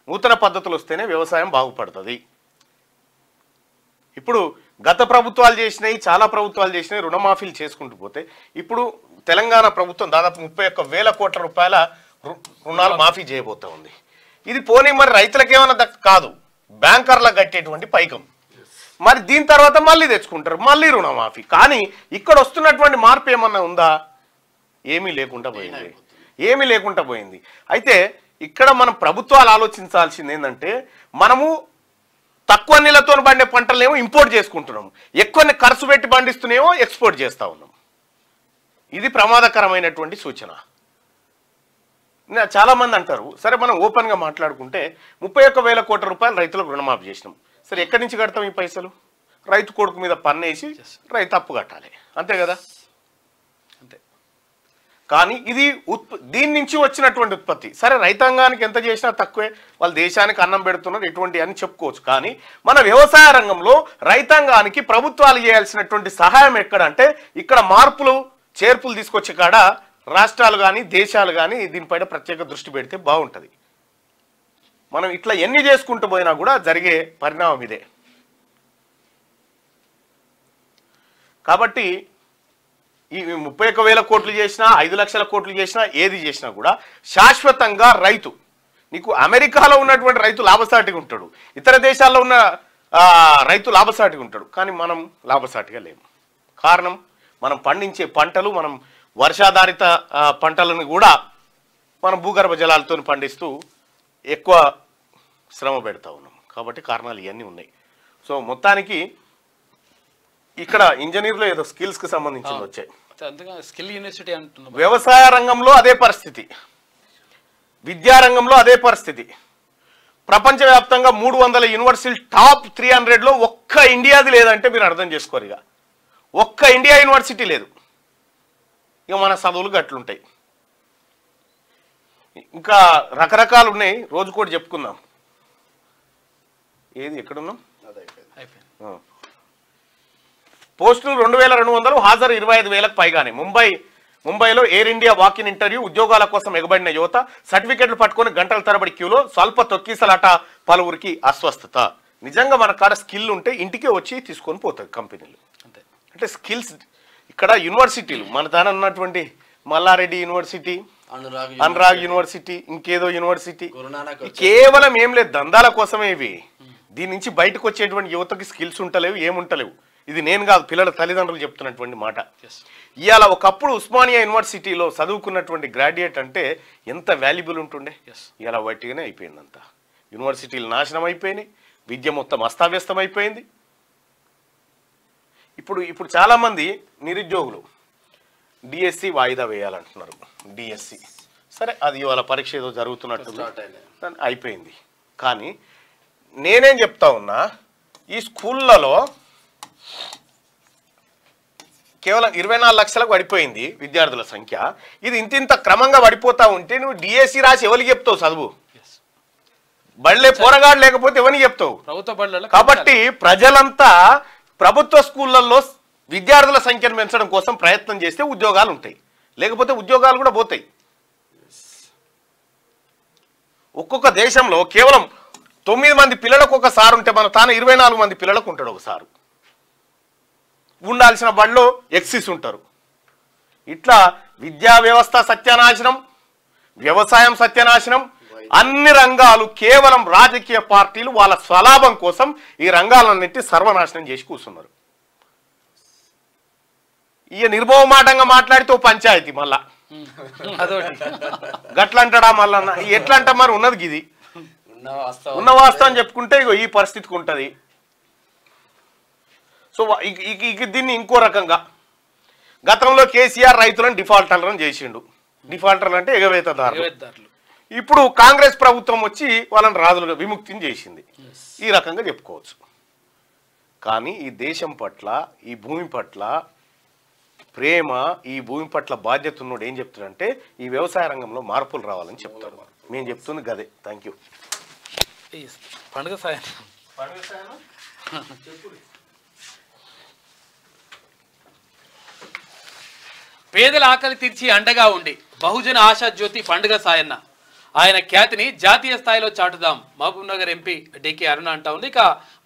నూతన పద్ధతులు వస్తేనే వ్యవసాయం బాగుపడుతుంది. ఇప్పుడు గత ప్రభుత్వాలు చేసినాయి, చాలా ప్రభుత్వాలు చేసినాయి, రుణమాఫీలు చేసుకుంటూ పోతే ఇప్పుడు తెలంగాణ ప్రభుత్వం దాదాపు 31,000 కోట్ల రూపాయల రుణాలు మాఫీ చేయబోతా ఉంది. ఇది పోనీ మరి రైతులకేమన్నా కాదు, బ్యాంకర్లకు కట్టేటువంటి పైకం. మరి దీని తర్వాత మళ్ళీ తెచ్చుకుంటారు, మళ్ళీ రుణమాఫీ. కానీ ఇక్కడ వస్తున్నటువంటి మార్పు ఏమన్నా ఉందా? ఏమీ లేకుండా పోయింది. అయితే ఇక్కడ మనం ప్రభుత్వాలు ఆలోచించాల్సింది ఏంటంటే, మనము తక్కువ నీళ్ళతో పండే పంటలనేమో ఇంపోర్ట్ చేసుకుంటున్నాము, ఎక్కువ ఖర్చు పెట్టి పండిస్తూనేమో ఎక్స్పోర్ట్ చేస్తూ ఉన్నాం. ఇది ప్రమాదకరమైనటువంటి సూచన. చాలా మంది అంటారు, సరే మనం ఓపెన్గా మాట్లాడుకుంటే 31,000 కోట్ల రూపాయలు రైతులకు రుణమాఫీ చేసినాం. సరే ఎక్కడి నుంచి కడతాం ఈ పైసలు? రైతు కొడుకు మీద పన్నేసి రైతు అప్పు కట్టాలి, అంతే కదా? అంతే. కానీ ఇది దీని నుంచి వచ్చినటువంటి ఉత్పత్తి. సరే రైతాంగానికి ఎంత చేసినా తక్కువే, వాళ్ళు దేశానికి అన్నం పెడుతున్నారు, ఎటువంటి అని చెప్పుకోవచ్చు. కానీ మన వ్యవసాయ రంగంలో రైతాంగానికి ప్రభుత్వాలు చేయాల్సినటువంటి సహాయం ఎక్కడ అంటే, ఇక్కడ మార్పులు చేర్పులు తీసుకొచ్చే కాడ రాష్ట్రాలు కానీ దేశాలు కానీ దీనిపైన ప్రత్యేక దృష్టి పెడితే బాగుంటుంది. మనం ఇట్లా ఎన్ని చేసుకుంటూ పోయినా కూడా జరిగే పరిణామం ఇదే. కాబట్టి ఈ 31,000 కోట్లు చేసినా 5 లక్షల కోట్లు చేసినా ఏది చేసినా కూడా శాశ్వతంగా రైతు, నీకు అమెరికాలో ఉన్నటువంటి రైతు లాభసాటిగా ఉంటాడు, ఇతర దేశాల్లో ఉన్న రైతు లాభసాటిగా ఉంటాడు. కానీ మనం లాభసాటిగా లేము. కారణం మనం పండించే పంటలు, మనం వర్షాధారిత పంటలను కూడా మనం భూగర్భ జలాలతో పండిస్తూ ఎక్కువ శ్రమ పెడతా ఉన్నాం. కాబట్టి కారణాలు ఇవన్నీ ఉన్నాయి. సో మొత్తానికి ఇక్కడ ఇంజనీర్లో ఏదో స్కిల్స్కి సంబంధించింది వచ్చాయి. స్కిల్ యూనివర్సిటీ అంటున్నాం. వ్యవసాయ రంగంలో అదే పరిస్థితి, విద్యారంగంలో అదే పరిస్థితి. ప్రపంచవ్యాప్తంగా 300 యూనివర్సిటీలు టాప్ 300లో ఒక్క ఇండియాది లేదంటే మీరు అర్థం చేసుకోరు. ఇక ఒక్క ఇండియా యూనివర్సిటీ లేదు. ఇక మన చదువులు గట్లుంటాయి. ఇంకా రకరకాలు ఉన్నాయి, రోజు కూడా చెప్పుకుందాం. ఏది ఎక్కడున్నాం? పోస్టులు 2,200, హాజరు 25,000కు పైగానే. ముంబైలో ఎయిర్ ఇండియా వాకిన్ ఇంటర్వ్యూ, ఉద్యోగాల కోసం ఎగబడిన యువత, సర్టిఫికెట్లు పట్టుకొని గంటల తరబడి క్యూలో, స్వల్ప తొక్కిసలాట, పలువురికి అస్వస్థత. నిజంగా మన కాడ స్కిల్ ఉంటే ఇంటికే వచ్చి తీసుకొని పోతాయి కంపెనీలు. అంటే స్కిల్స్ ఇక్కడ యూనివర్సిటీలు మన దాని ఉన్నటువంటి మల్లారెడ్డి యూనివర్సిటీ, అనురాగ్ యూనివర్సిటీ, ఇంకేదో యూనివర్సిటీ, కేవలం ఏం లేదు దందాల కోసమే ఇవి. దీని నుంచి బయటకు వచ్చేటువంటి యువతకి స్కిల్స్ ఉంటలేవు, ఏముంటలేవు. ఇది నేను కాదు, పిల్లల తల్లిదండ్రులు చెప్తున్నటువంటి మాట. ఇవాళ ఒకప్పుడు ఉస్మానియా యూనివర్సిటీలో చదువుకున్నటువంటి గ్రాడ్యుయేట్ అంటే ఎంత వాల్యుబుల్ ఉంటుండే. ఇలా వట్టిగానే అయిపోయింది అంతా. యూనివర్సిటీలు నాశనం అయిపోయినాయి, విద్య మొత్తం అస్తావ్యస్తం అయిపోయింది. ఇప్పుడు చాలామంది నిరుద్యోగులు డిఎస్సి వాయిదా వేయాలంటున్నారు. డిఎస్సి సరే, అది ఇవాళ పరీక్ష ఏదో జరుగుతున్నట్టు అయిపోయింది. కానీ నేనేం చెప్తా ఉన్నా, ఈ స్కూళ్ళలో కేవలం 24 లక్షలకు పడిపోయింది విద్యార్థుల సంఖ్య. ఇది ఇంత క్రమంగా పడిపోతా ఉంటే నువ్వు డిఎస్సి రాసి ఎవరికి చెప్తావు చదువు? బళ్ళే పోరగాడు లేకపోతే ఎవరికి చెప్తావు? కాబట్టి ప్రజలంతా ప్రభుత్వ స్కూళ్ళల్లో విద్యార్థుల సంఖ్యను పెంచడం కోసం ప్రయత్నం చేస్తే ఉద్యోగాలు ఉంటాయి, లేకపోతే ఉద్యోగాలు కూడా పోతాయి. ఒక్కొక్క దేశంలో కేవలం 9 మంది పిల్లలకు ఒక సారు ఉంటే మన తాను 24 మంది పిల్లలకు ఉంటాడు ఒక సారు. ఉండాల్సిన బడిలో ఎక్సిస్ ఉంటారు. ఇట్లా విద్యా వ్యవస్థ సత్యనాశనం, వ్యవసాయం సత్యనాశనం, అన్ని రంగాలు కేవలం రాజకీయ పార్టీలు వాళ్ళ స్వలాభం కోసం ఈ రంగాలన్నింటి సర్వనాశనం చేసి కూర్చున్నారు. ఇక నిర్మోహమాటంగా మాట్లాడితే ఓ పంచాయతీ మళ్ళా గట్లంటాడా మళ్ళా? ఎట్లా అంటా మరి ఉన్నది గిది, ఉన్న వాస్తవం చెప్పుకుంటే ఇగో ఈ పరిస్థితికి ఉంటుంది. సో దీన్ని ఇంకో రకంగా గతంలో కేసీఆర్ రైతులను డిఫాల్టర్లను చేసిండు. డిఫాల్టర్లు అంటే ఎగవేతదారులు. ఇప్పుడు కాంగ్రెస్ ప్రభుత్వం వచ్చి వాళ్ళని రాజులుగా విముక్తిని చేసింది. ఈ రకంగా చెప్పుకోవచ్చు. కానీ ఈ దేశం పట్ల, ఈ భూమి పట్ల ప్రేమ, ఈ భూమి పట్ల బాధ్యత ఉన్నోడు ఏం చెప్తాడంటే ఈ వ్యవసాయ రంగంలో మార్పులు రావాలని చెప్తాడు. మేము చెప్తుంది గదే. Thank you. పండుగ సాయం పేదల ఆకలి తీర్చి అండగా ఉండి బహుజన ఆశా జ్యోతి పండుగ సాయన్న ఆయన ఖ్యాతిని జాతీయ స్థాయిలో చాటుదాం. మహబూబ్ నగర్ ఎంపీ డికే అరుణ అంటా ఉంది. ఇక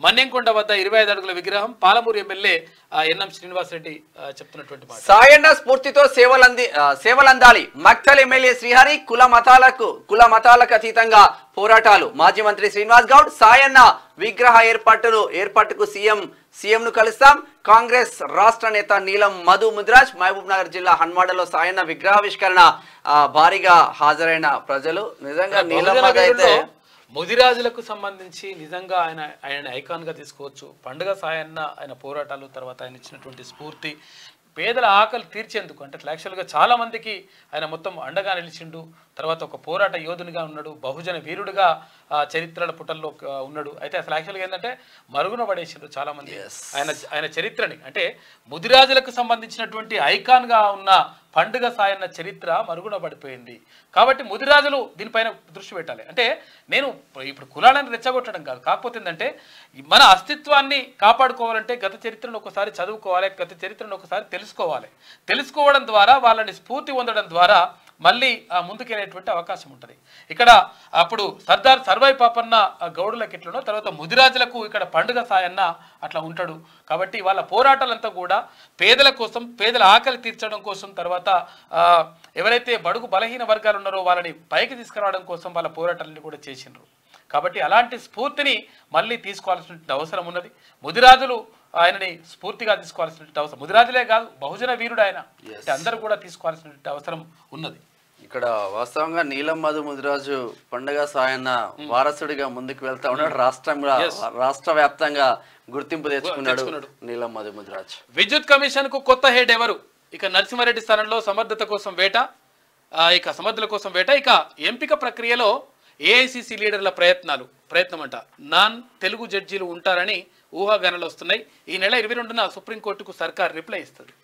మన్యంకొండ వద్ద 25 అడుగుల విగ్రహం పాలమూరు ఎమ్మెల్యే ఎన్ఎం శ్రీనివాసరెడ్డి చెప్తున్నటువంటి మాట. సాయన్న స్ఫూర్తితో సేవలందాలి. మక్తల్ ఎమ్మెల్యే శ్రీహరి కుల మతాలకు అతీతంగా పోరాటాలు. మాజీ మంత్రి శ్రీనివాస్ గౌడ్ సాయన్న విగ్రహ ఏర్పాటుకు సీఎం ను కలుస్తాం. కాంగ్రెస్ రాష్ట్ర నేత నీలం మధు ముదిరాజ్. మహబూబ్ నగర్ జిల్లా హన్మాడలో సాయన్న విగ్రహావిష్కరణ భారీగా హాజరైన ప్రజలు. నిజంగా నీలం మధు అయితే ముదిరాజులకు సంబంధించి నిజంగా ఆయన ఐకాన్ గా తీసుకోవచ్చు. పండుగ సాయన్న ఆయన పోరాటాలు, తర్వాత ఆయన ఇచ్చినటువంటి స్ఫూర్తి, పేదల ఆకలి తీర్చేందుకు అంటే యాక్చువల్గా చాలా మందికి ఆయన మొత్తం అండగా నిలిచిండు. తర్వాత ఒక పోరాట యోధునిగా ఉన్నాడు, బహుజన వీరుడుగా చరిత్రల పుటల్లో ఉన్నాడు. అయితే అసలు యాక్చువల్గా ఏంటంటే మరుగున పడేసిండు చాలా మంది ఆయన చరిత్రని. అంటే ముదిరాజులకు సంబంధించినటువంటి ఐకాన్గా ఉన్న పండుగ సాయన్న చరిత్ర మరుగున పడిపోయింది. కాబట్టి ముదిరాజులు దీనిపైన దృష్టి పెట్టాలి. అంటే నేను ఇప్పుడు కులాలను రెచ్చగొట్టడం కాదు, కాకపోతే ఏంటంటే మన అస్తిత్వాన్ని కాపాడుకోవాలంటే గత చరిత్రను ఒకసారి చదువుకోవాలి, గత చరిత్రను ఒకసారి తెలుసుకోవడం ద్వారా వాళ్ళని స్ఫూర్తి పొందడం ద్వారా మళ్ళీ ముందుకెళ్ళేటువంటి అవకాశం ఉంటుంది. ఇక్కడ అప్పుడు సర్దార్ సర్వాయి పాపన్న గౌడులకు ఎట్లనో తర్వాత ముదిరాజులకు ఇక్కడ పండుగ సాయన్న అట్లా ఉంటాడు. కాబట్టి వాళ్ళ పోరాటాలంతా కూడా పేదల కోసం, పేదల ఆకలి తీర్చడం కోసం, తర్వాత ఎవరైతే బడుగు బలహీన వర్గాలు ఉన్నారో వాళ్ళని పైకి తీసుకురావడం కోసం వాళ్ళ పోరాటాలను కూడా చేసిండ్రు. కాబట్టి అలాంటి స్ఫూర్తిని మళ్ళీ తీసుకోవాల్సిన అవసరం ఉన్నది. ముదిరాజులు ఆయనని స్ఫూర్తిగా తీసుకోవాల్సిన అవసరం, ముదిరాజులే కాదు బహుజన వీరుడు ఆయన, అందరూ కూడా తీసుకోవాల్సిన అవసరం ఉన్నది. ఇక్కడ వాస్తవంగా నీలం మధు ముదిరాజు పండుగ సాయన్న వారసుడిగా ముందుకు వెళ్తా ఉన్నాడు. రాష్ట్ర వ్యాప్తంగా గుర్తింపు తెచ్చుకున్నాడు నీలం మధు ముదిరాజు. విద్యుత్ కమిషన్ కు కొత్త హెడ్ ఎవరు? ఇక నరసింహారెడ్డి స్థానంలో సమర్థత కోసం వేట, ఇక సమర్థుల కోసం వేట. ఇక ఎంపిక ప్రక్రియలో ఏఐసిసి లీడర్ల ప్రయత్నం అంట. నాన్ తెలుగు జడ్జీలు ఉంటారని ఊహాగానాలు వస్తున్నాయి. ఈ నెల 22న సుప్రీంకోర్టుకు సర్కార్ రిప్లై ఇస్తుంది.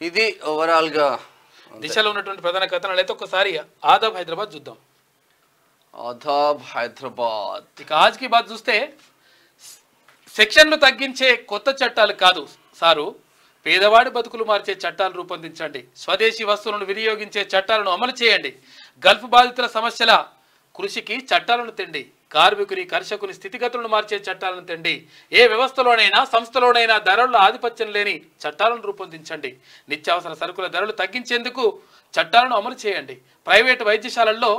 ఇది ఓవరాల్ గా దిశలో ఉన్నటువంటి ప్రధాన కథనాలు అయితే ఒకసారి ఆదాబ్ హైదరాబాద్ చూద్దాం. ఆదాబ్ హైదరాబాద్. ఇక ఆజ్ కి బాత్ చూస్తే సెక్షన్లు తగ్గించే కొత్త చట్టాలు కాదు సారు, పేదవాడి బతుకులు మార్చే చట్టాలు రూపొందించండి. స్వదేశీ వస్తువులను వినియోగించే చట్టాలను అమలు చేయండి. గల్ఫ్ బాధితుల సమస్యల కృషికి చట్టాలను తెండి. కార్మికుని కర్షకుని స్థితిగతులను మార్చే చట్టాలను తెండి. ఏ వ్యవస్థలోనైనా సంస్థలోనైనా ధరల ఆధిపత్యం లేని చట్టాలను రూపొందించండి. నిత్యావసర సరుకుల ధరలు తగ్గించేందుకు చట్టాలను అమలు చేయండి. ప్రైవేటు వైద్యశాలల్లో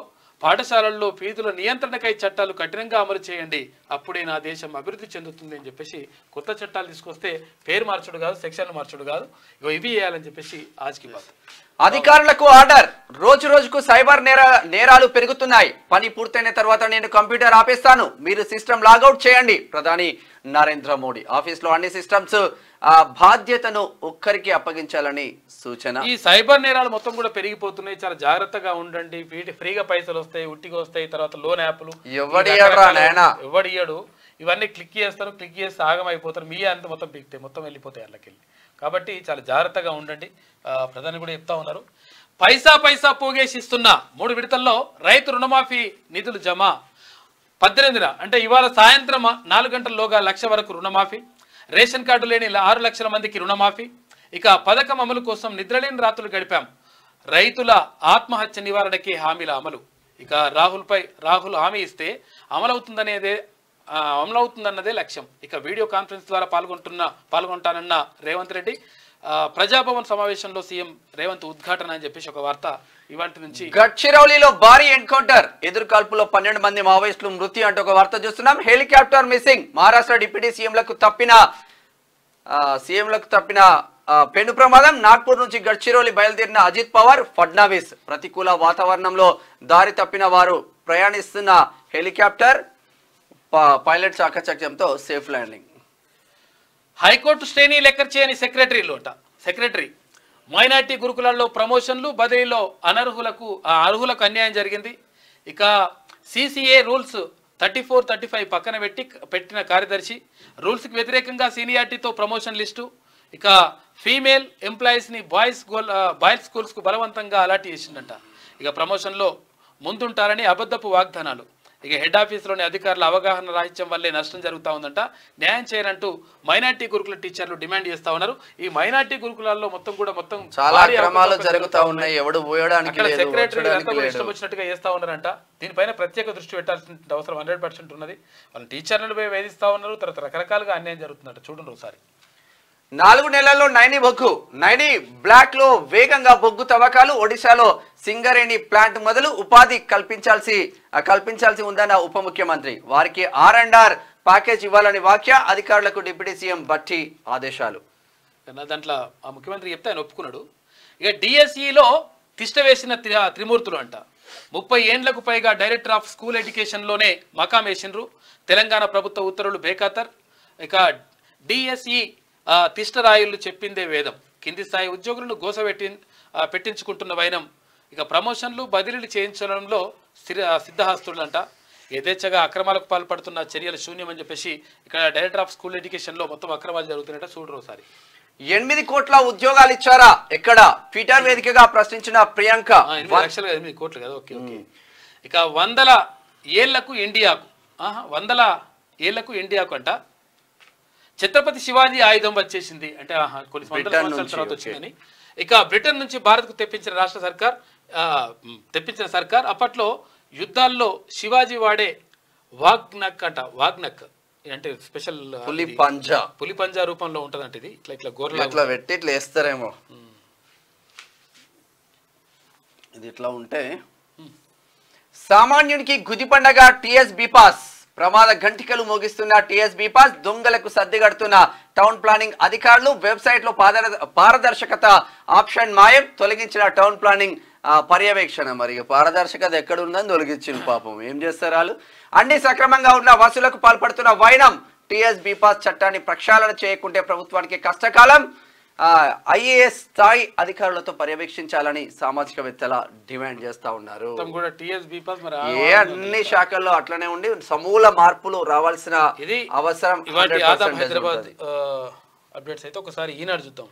పాఠశాలల్లో ఫీజుల నియంత్రణకై చట్టాలు కఠినంగా అమలు చేయండి, అప్పుడే నా దేశం అభివృద్ధి చెందుతుంది అని చెప్పేసి కొత్త చట్టాలు తీసుకొస్తే పేరు మార్చడు కాదు, సెక్షన్లు మార్చడు కాదు, ఇవి చేయాలని చెప్పేసి ఆజ్కి బాత్. అధికారులకు ఆర్డర్. రోజు రోజుకు సైబర్ నేరాలు పెరుగుతున్నాయి. పని పూర్తయిన తర్వాత నేను కంప్యూటర్ ఆపేస్తాను, మీరు సిస్టమ్ లాగౌట్ చేయండి. ప్రధాని నరేంద్ర మోడీ ఆఫీస్లో అన్ని సిస్టమ్స్ బాధ్యతను ఒక్కరికి అప్పగించాలని సూచన. ఈ సైబర్ నేరాలు మొత్తం కూడా పెరిగిపోతున్నాయి, చాలా జాగ్రత్తగా ఉండండి. ఫ్రీగా పైసలు వస్తాయి, ఉట్టిగా వస్తాయి, తర్వాత లోన్ యాప్లు ఎవడియడు, ఇవన్నీ క్లిక్ చేస్తారు, క్లిక్ చేస్తే ఆగమైపోతారు, మీ అంత మొత్తం పీక్తాయి, మొత్తం వెళ్ళిపోతాయి అట్లకెళ్ళి. కాబట్టి చాలా జాగ్రత్తగా ఉండండి. ప్రధాని కూడా చెప్తా ఉన్నారు. పైసా పోగేసిస్తున్న 3 విడతల్లో రైతు రుణమాఫీ నిధులు జమ. 18న అంటే ఇవాళ సాయంత్రం 4 గంటల్లోగా 1 లక్ష వరకు రుణమాఫీ. రేషన్ కార్డు లేని 6 లక్షల మందికి రుణమాఫీ. ఇక పథకం అమలు కోసం నిద్రలేని రాత్రులు గడిపాం. రైతుల ఆత్మహత్య నివారణకి హామీల అమలు. ఇక రాహుల్ హామీ ఇస్తే అమలవుతుందన్నదే లక్ష్యం. ఇక వీడియో కాన్ఫరెన్స్ ద్వారా పాల్గొంటానన్న రేవంత్ రెడ్డి. ప్రజాభవన్ సమావేశంలో సీఎం రేవంత్ ఉద్ఘాటన అని చెప్పేసి ఒక వార్త ఇవాటి నుంచి. గడ్చిరౌలిలో భారీ ఎన్కౌంటర్, ఎదురుకాల్పులో 12 మంది మావోయిస్టులు మృతి అంటూ ఒక వార్త చూస్తున్నాం. Helicopter missing. మహారాష్ట్ర డిప్యూటీ సీఎంలకు తప్పిన పెను ప్రమాదం. నాగ్పూర్ నుంచి గడ్చిరౌలి బయలుదేరిన అజిత్ పవార్, ఫడ్నవీస్. ప్రతికూల వాతావరణంలో దారి తప్పిన వారు ప్రయాణిస్తున్న హెలికాప్టర్ పైలట్ చాకచక్యంతో సేఫ్ ల్యాండింగ్. హైకోర్టు శ్రేణి లెక్కర్ చేయని సెక్రటరీ. మైనార్టీ గురుకులాల్లో ప్రమోషన్లు, బదిలీలో అర్హులకు అన్యాయం జరిగింది. ఇక సిసిఏ రూల్స్ 34, 35 పక్కన పెట్టిన కార్యదర్శి. రూల్స్కి వ్యతిరేకంగా సీనియారిటీతో ప్రమోషన్ లిస్టు. ఇక ఫీమేల్ ఎంప్లాయీస్ని బాయ్స్ స్కూల్స్కు బలవంతంగా అలాట్ చేసిందంట. ఇక ప్రమోషన్లో ముందుంటారని అబద్ధపు వాగ్దానాలు. ఇక హెడ్ ఆఫీస్లోని అధికారుల అవగాహన రాహిత్యం వల్లే నష్టం జరుగుతూ ఉందంట. న్యాయం చేయనంటూ మైనార్టీ గురుకుల టీచర్లు డిమాండ్ చేస్తా ఉన్నారు. ఈ మైనార్టీ గురుకులాల్లో మొత్తం చాలా క్రమాలు జరుగుతూ ఉన్నాయి. ఎవడు పోయడానికి లేదు, సెక్రటరీ ఇష్టం వచ్చినట్టుగా చేస్తా ఉన్నారంట. దీనిపైన ప్రత్యేక దృష్టి పెట్టాల్సిన అవసరం 100% ఉన్నది. వాళ్ళ టీచర్లను వేధిస్తా ఉన్నారు, తర్వాత రకరకాలుగా అన్యాయం జరుగుతుందంట. చూడండి ఒకసారి. 4 నెలల్లో నైని బ్లాక్ లో వేగంగా బొగ్గు తవ్వకాలు. ఒడిశాలో సింగరేణి ప్లాంట్ మొదలు. ఉపాధి కల్పించాల్సి ఉందన్న ఉప ముఖ్యమంత్రి. వారికి R&R ప్యాకేజ్ ఇవ్వాలని వ్యాఖ్య. అధికారులకు డిప్యూటీ సీఎం భట్టి ఆదేశాలు. దాంట్లో ఆ ముఖ్యమంత్రి చెప్తే ఆయన ఒప్పుకున్నాడు. ఇక డిఎస్ఈలో తిష్ట వేసిన త్రిమూర్తులు అంట. 30 ఏండ్లకు పైగా డైరెక్టర్ ఆఫ్ స్కూల్ ఎడ్యుకేషన్లోనే మకాం వేసిండ్రు. తెలంగాణ ప్రభుత్వ ఉత్తర్వులు బేఖాతర్. ఇక డిఎస్ఈ తిష్టరాయుళ్ళు చెప్పిందే వేదం. కింది స్థాయి ఉద్యోగులను పెట్టించుకుంటున్న వైనం. ఇక ప్రమోషన్లు, బదిలీలు చేయించడంలో సిద్ధహస్తులంట. యథేచ్ఛగా అక్రమాలకు పాల్పడుతున్న చర్యలు శూన్యమని చెప్పేసి ఇక్కడ డైరెక్టర్ ఆఫ్ స్కూల్ ఎడ్యుకేషన్లో మొత్తం అక్రమాలు జరుగుతున్నట్టు చూడరు ఒకసారి. 8 కోట్ల ఉద్యోగాలు ఇచ్చారా ఎక్కడ? ట్విట్టర్ వేదికగా ప్రశ్నించిన ప్రియాంక. 8 కోట్లు కదా, ఓకే. ఇక 100 ఏళ్లకు ఇండియాకు అంట. ఛత్రపతి శివాజీ ఆయుధం వచ్చేసింది అంటే కొన్ని సంవత్సరాల తర్వాత వచ్చిందని. ఇక బ్రిటన్ నుంచి భారత్కు తెప్పించిన సర్కార్ అప్పట్లో యుద్ధాల్లో శివాజీ వాడే వాగ్నక్ అంటే స్పెషల్ పులి పంజా రూపంలో ఉంటదంట. ఇది ఇట్లా గోర్లా పెట్టి ఇట్లా వేస్తారేమో. ఇది ఇట్లా ఉంటే సామాన్యునికి గుది పండగ. టిఎస్ బీపాస్ ప్రమాద గంటికలు మోగిస్తున్న టిఎస్ బీపాస్. దొంగలకు సర్దిగడుతున్న టౌన్ ప్లానింగ్ అధికారులు. వెబ్సైట్ లో పారదర్శకత ఆప్షన్ మాయం. తొలగించిన టౌన్ ప్లానింగ్ పర్యవేక్షణ. మరి పారదర్శకత ఎక్కడుందని తొలగించిన పాపం ఏం చేస్తారు వాళ్ళు. అన్ని సక్రమంగా ఉన్న వసూలకు పాల్పడుతున్న వైనం. టిఎస్ బీపాస్ చట్టాన్ని ప్రక్షాళన చేయకుంటే ప్రభుత్వానికి కష్టకాలం. ఐఏఎస్ స్థాయి అధికారులతో పర్యవేక్షించాలని సామాజికవేత్తల డిమాండ్ చేస్తా ఉన్నారు. అన్ని శాఖల్లో అట్లనే ఉండి సమూల మార్పులు రావాల్సిన అవసరం. హైదరాబాద్ అప్డేట్స్ అయితే ఒకసారి ఈనాడు చూద్దాం.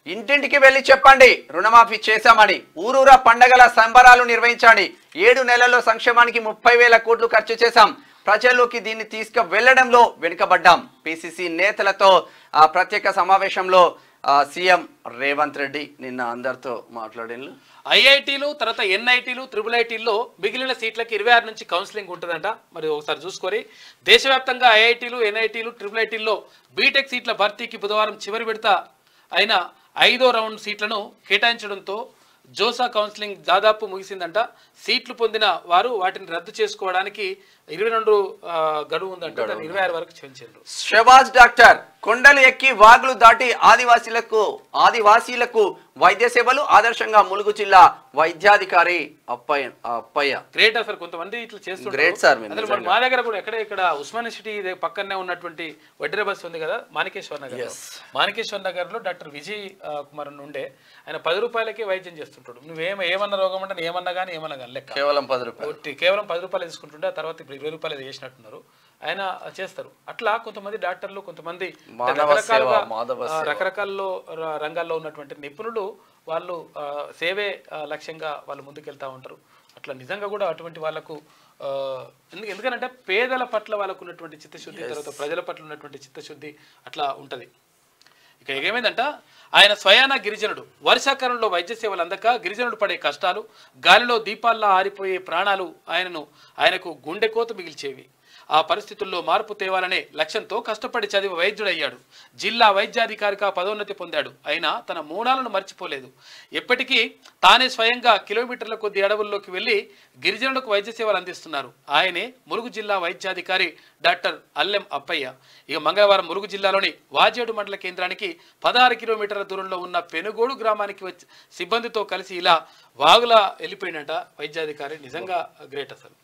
ఇంటింటికి వెళ్లి చెప్పండి రుణమాఫీ చేశామని. ఊరూరా పండగల సంబరాలు నిర్వహించండి. 7 నెలల్లో సంక్షేమానికి 30,000 కోట్లు ఖర్చు చేశాం. ప్రజల్లోకి దీన్ని తీసుకువెళ్లడంలో వెనుకబడ్డాం. పిసిసి నేతలతో ప్రత్యేక సమావేశంలో సీఎం రేవంత్ రెడ్డి నిన్న అందరితో మాట్లాడారు. ఐఐటీలు, తర్వాత ఎన్ఐటీలు, IIITల్లో మిగిలిన సీట్లకి 26 నుంచి కౌన్సిలింగ్ ఉంటుందంట. మరి ఒకసారి చూసుకొని దేశవ్యాప్తంగా ఐఐటీలు, ఎన్ఐటీలు, IIITల్లో బీటెక్ సీట్ల భర్తీకి బుధవారం చివరి విడత అయిన 5వ రౌండ్ సీట్లను కేటాయించడంతో జోసా కౌన్సిలింగ్ దాదాపు ముగిసిందంట. సీట్లు పొందిన వారు వాటిని రద్దు చేసుకోవడానికి 22 గడువు ఉందంట. 26 వరకు చేయించారు. షబాజ్ డాక్టర్ కొండలు ఎక్కి వాగులు దాటి ఆదివాసీలకు వైద్య సేవలు ఆదర్శంగా ములుగు జిల్లా వైద్యాధికారి అప్పయ్య. గ్రేట్ అసలు కొంతమంది ఇట్లా చేస్తుంటారు. Great sir. మా దగ్గర కూడా ఇక్కడ ఉస్మానియా సిటీ పక్కనే ఉన్నటువంటి వడ్డీర బస్ ఉంది కదా, మాణికేశ్వర్ నగర్. మాణికేశ్వర్ నగర్ లో డాక్టర్ విజయ్ కుమార్ ఉండే, ఆయన 10 రూపాయలకే వైద్యం చేస్తుంటాడు. ఏమన్నా రోగం అంటే ఏమన్నా కానీ లెక్క కేవలం 10 రూపాయలు, కేవలం 10 రూపాయలు తీసుకుంటుంటే ఆ తర్వాత ఇప్పుడు 20 రూపాయలు చేసినట్టున్నారు. ఆయన చేస్తారు. అట్లా కొంతమంది డాక్టర్లు, కొంతమంది రకరకాల రంగాల్లో ఉన్నటువంటి నిపుణులు వాళ్ళు సేవే లక్ష్యంగా వాళ్ళు ముందుకెళ్తా ఉంటారు. అట్లా నిజంగా కూడా అటువంటి వాళ్ళకు ఎందుకంటే పేదల పట్ల వాళ్ళకు ఉన్నటువంటి చిత్తశుద్ధి, తర్వాత ప్రజల పట్ల ఉన్నటువంటి చిత్తశుద్ధి అట్లా ఉంటుంది. ఇక ఏమైందంట, ఆయన స్వయాన గిరిజనుడు. వర్షాకాలంలో వైద్య సేవలు అందక గిరిజనుడు పడే కష్టాలు, గాలిలో దీపాల్లా ఆరిపోయే ప్రాణాలు ఆయనకు గుండెకోత మిగిల్చేవి. ఆ పరిస్థితుల్లో మార్పు తేవాలనే లక్ష్యంతో కష్టపడి చదివి వైద్యుడయ్యాడు. జిల్లా వైద్యాధికారిగా పదోన్నతి పొందాడు. అయినా తన మూలాలను మర్చిపోలేదు. ఎప్పటికీ తానే స్వయంగా కిలోమీటర్ల కొద్ది అడవుల్లోకి వెళ్లి గిరిజనులకు వైద్య సేవలు అందిస్తున్నారు. ఆయనే ములుగు జిల్లా వైద్యాధికారి డాక్టర్ అల్లెం అప్పయ్య. ఇక మంగళవారం ములుగు జిల్లాలోని వాజేడు మండల కేంద్రానికి 16 కిలోమీటర్ల దూరంలో ఉన్న పెనుగోడు గ్రామానికి వచ్చి సిబ్బందితో కలిసి ఇలా వాగులా వెళ్ళిపోయినట వైద్యాధికారి. నిజంగా గ్రేట్ అసలు.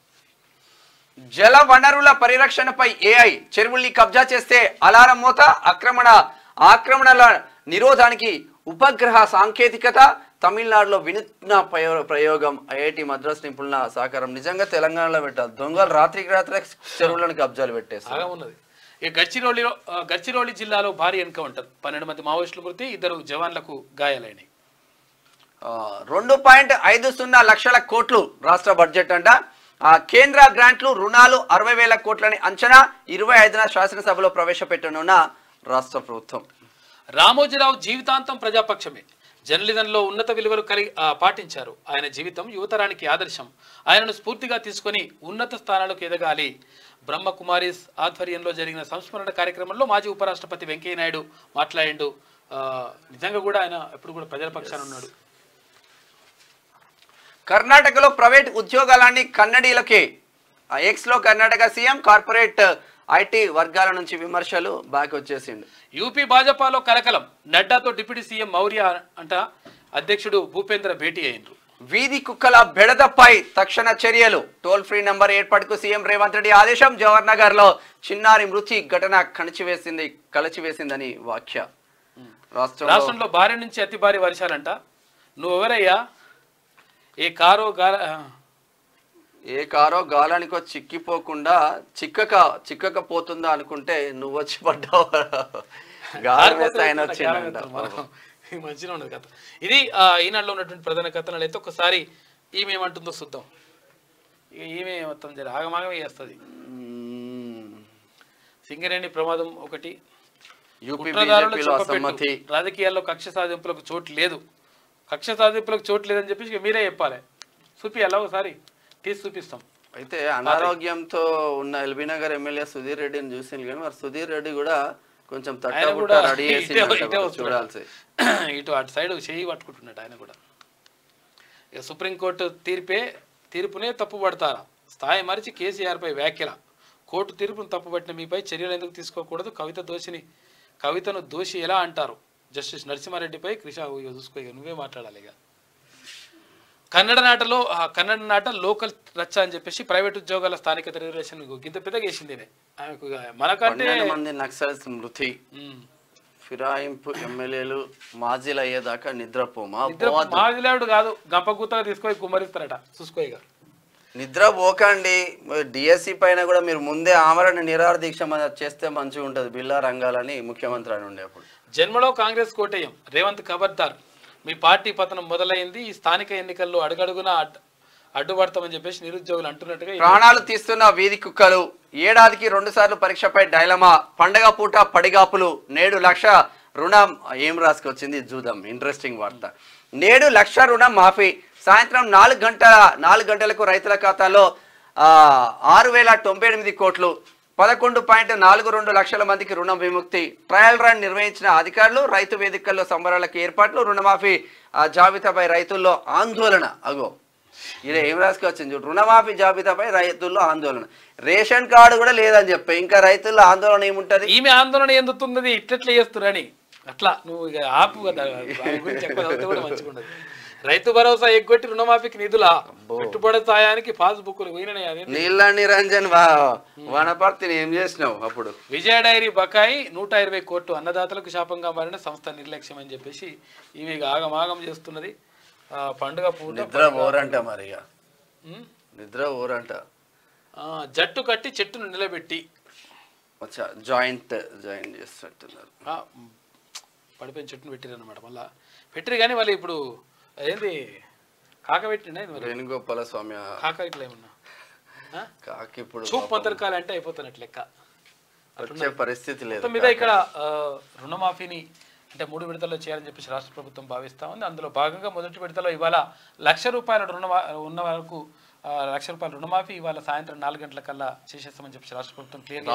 జల వనరుల పరిరక్షణపై ఏఐ చెరువుల్ని కబ్జా చేస్తే అలారం మోత, ఆక్రమణల నిరోధానికి ఉపగ్రహ సాంకేతికత, తమిళనాడులో వినూత్న ప్రయోగం, ఐఐటి మద్రాస్ నిపుణుల సహకారం. నిజంగా తెలంగాణలో పెట్టాలి. దొంగలు రాత్రికి చెరువులను కబ్జాలు పెట్టేస్తారు. గడ్చిరోలి జిల్లాలో భారీ ఎన్కౌంటర్, 12 మంది మావోయిస్టులు మృతి, 2 జవాన్లకు గాయాలైనవి. 2.50 లక్షల కోట్లు రాష్ట్ర బడ్జెట్ అంట. కేంద్ర గ్రాంట్లు, రుణాలు 60,000 కోట్లని అంచనా. 25న శాసనసభలో ప్రవేశపెట్టనున్న రాష్ట్ర ప్రభుత్వం. రామోజీరావు జీవితాంతం ప్రజాపక్షమే. జర్నలిజంలో ఉన్నత విలువలు పాటించారు. ఆయన జీవితం యువతరానికి ఆదర్శం. ఆయనను స్ఫూర్తిగా తీసుకొని ఉన్నత స్థానాలకు ఎదగాలి. బ్రహ్మకుమారిస్ ఆధ్వర్యంలో జరిగిన సంస్మరణ కార్యక్రమంలో మాజీ ఉపరాష్ట్రపతి వెంకయ్యనాయుడు మాట్లాడిండు. నిజంగా కూడా ఆయన ఎప్పుడు కూడా ప్రజల పక్షాన ఉన్నాడు. కర్ణాటకలో ప్రైవేట్ ఉద్యోగాలన్నీ కన్నడీలకే. ఎక్స్లో కర్ణాటక సీఎం కార్పొరేట్ ఐటీ వర్గాల నుంచి విమర్శలు. బ్యాక్ వచ్చేసిండు. యూపీ భాజపాలో కలకలం. నడ్డాతో డిప్యూటీ సీఎం మౌర్య అంట అధ్యక్షుడు భూపేంద్ర భేటీ అయ్యిండ్రు. వీధి కుక్కల బెడదపై తక్షణ చర్యలు. టోల్ ఫ్రీ నంబర్ ఏర్పాటుకు సీఎం రేవంత్ రెడ్డి ఆదేశం. జవహర్ నగర్ లో చిన్నారి మృతి ఘటన కలచివేసిందని వ్యాఖ్య. రాష్ట్రంలో భారీ నుంచి అతి భారీ వర్షాలంట. నువ్వెవరయ్యా? ఏ కారో గాలానికో చిక్కిపోకుండా చిక్కకపోతుందా అనుకుంటే నువ్వు వచ్చి పడ్డావు. మంచిగా ఉండదు కథ. ఇది ఈనాడులో ఉన్నటువంటి ప్రధాన కథనాలు అయితే ఒకసారి ఈమె ఏమంటుందో చూద్దాం. ఈమె మొత్తం జర ఆగమాగమే చేస్తుంది. సింగరేణి ప్రమాదం ఒకటి. రాజకీయాల్లో కక్ష సాధింపులకు చోటు లేదు. కక్ష సాధింపులకు చోటు లేదని చెప్పేసి మీరే చెప్పాలి. చూపియాలా ఒకసారి తీసి చూపిస్తాం. అయితే అనారోగ్యంతో ఉన్న ఎల్బీ నగర్ ఎమ్మెల్యే సుధీర్ రెడ్డిని చూసింది కానీ మరి సుధీర్ రెడ్డి కూడా కొంచెం రెడీ చేసి చూడాల్సి ఇటు అటు సైడ్ చేయి పట్టుకుంటున్నాడు ఆయన కూడా. ఇక సుప్రీంకోర్టు తీర్పునే తప్పుపడతారా? స్థాయి మరిచి కేసీఆర్పై వ్యాఖ్యల. కోర్టు తీర్పును తప్పుపట్టిన మీపై చర్యలు ఎందుకు తీసుకోకూడదు? కవితను దోషి ఎలా అంటారు? జస్టిస్ నరసింహారెడ్డిపై కృషా చూసుకో. నువ్వే మాట్లాడాలి. ఇక కన్నడ నాట లోకల్ రచ్చ అని చెప్పేసి ప్రైవేట్ ఉద్యోగాల స్థానికత రిజర్వేషన్ గింత పెద్దగా వేసింది. ఆమెకు మనకంటే నక్సల్స్ మృతి, ఫిరాయింపు ఎమ్మెల్యేలు మాజీలు అయ్యేదాకా మాజీలేడు కాదు, గంపగూతగా తీసుకొని కుమ్మరిస్తారట. చూసుకో. ఇక నిద్రపోకండి. డిఎస్సి పైన కూడా మీరు ముందే ఆమరణ నిరాహార దీక్ష చేస్తే మంచిగా ఉంటుంది. బిల్లా రంగాలని ముఖ్యమంత్రి అని ఉండే అప్పుడు. జన్మలో కాంగ్రెస్ కోటేయం. రేవంత్ ఖబర్దార్, మీ పార్టీ పతనం మొదలైంది. ఈ స్థానిక ఎన్నికల్లో అడుగడుగున అడ్డుపడతామని చెప్పేసి నిరుద్యోగులు అంటున్నట్టుగా. ప్రాణాలు తీస్తున్న వీధి కుక్కలు. ఏడాదికి 2 సార్లు పరీక్షపై డైలమా. పండగ పూట పడిగాపులు. నేడు 1 లక్ష రుణం. ఏం రాసుకొచ్చింది చూద్దాం. ఇంట్రెస్టింగ్ వార్త. నేడు 1 లక్ష రుణం మాఫీ. సాయంత్రం 4 గంటలకు రైతుల ఖాతాలో 6,098 కోట్లు. 11.42 లక్షల మందికి రుణ విముక్తి. ట్రయల్ రన్ నిర్వహించిన అధికారులు. రైతు వేదికల్లో సంబరాలకు ఏర్పాట్లు. రుణమాఫీ జాబితాపై రైతుల్లో ఆందోళన. అగో ఇది ఏం రాసుకొచ్చింది చూడు, రుణమాఫీ జాబితాపై రైతుల్లో ఆందోళన. రేషన్ కార్డు కూడా లేదని చెప్పి ఇంకా రైతుల్లో ఆందోళన ఏముంటది? ఈమె ఆందోళన ఎందుతున్నది ఇట్లెట్లా చేస్తురని అట్లా నువ్వు ఇక ఆపు కదా, దాని గురించి ఎక్కువ చదివితే కూడా మంచిగా ఉండదు. రైతు భరోసా ఎగ్గొట్టి రుణమాఫీకి నిధుల పెట్టుబడి సాయానికి పాస్బుక్లు పోయినాయి. అదే నీళ్ళ నిరంజన్ వనపర్తిని ఏం చేసినావు అప్పుడు? విజయ డైరీ బకాయి 120 కోట్లు అన్నదాతలకు శాపంగా మారిన సంస్థ నిర్లక్ష్యం అని చెప్పేసి ఈమె ఆగమాగం చేస్తున్నది. పండుగ పూట నిద్ర ఓరంట మరి నిద్ర ఓరంట. జట్టు కట్టి చెట్టును నిలబెట్టి జాయింట్ చేస్తున్నారు. పడిపోయిన చెట్టును పెట్టిరు అనమాట. మళ్ళా పెట్టిరు కానీ మళ్ళీ ఇప్పుడు ఏంది కాక పెట్టిండే వేణుగోపాల స్వామి కాక ఇట్లా ఏమన్నా కాకి ఇప్పుడు చూపు పొందరకాలు అంటే అయిపోతున్నట్టు లెక్క. వచ్చే పరిస్థితి లేదు. మీద ఇక్కడ రుణమాఫీని అంటే 3 విడతల్లో చేయాలని చెప్పేసి రాష్ట్ర ప్రభుత్వం భావిస్తా ఉంది. అందులో భాగంగా మొదటి విడతలో ఇవాళ ₹1,00,000 ఉన్న వరకు ₹1,00,000 రుణమాఫీ ఇవాళ సాయంత్రం 4 గంటల కల్లా చేసేస్తామని చెప్పేసి రాష్ట్ర ప్రభుత్వం క్లియర్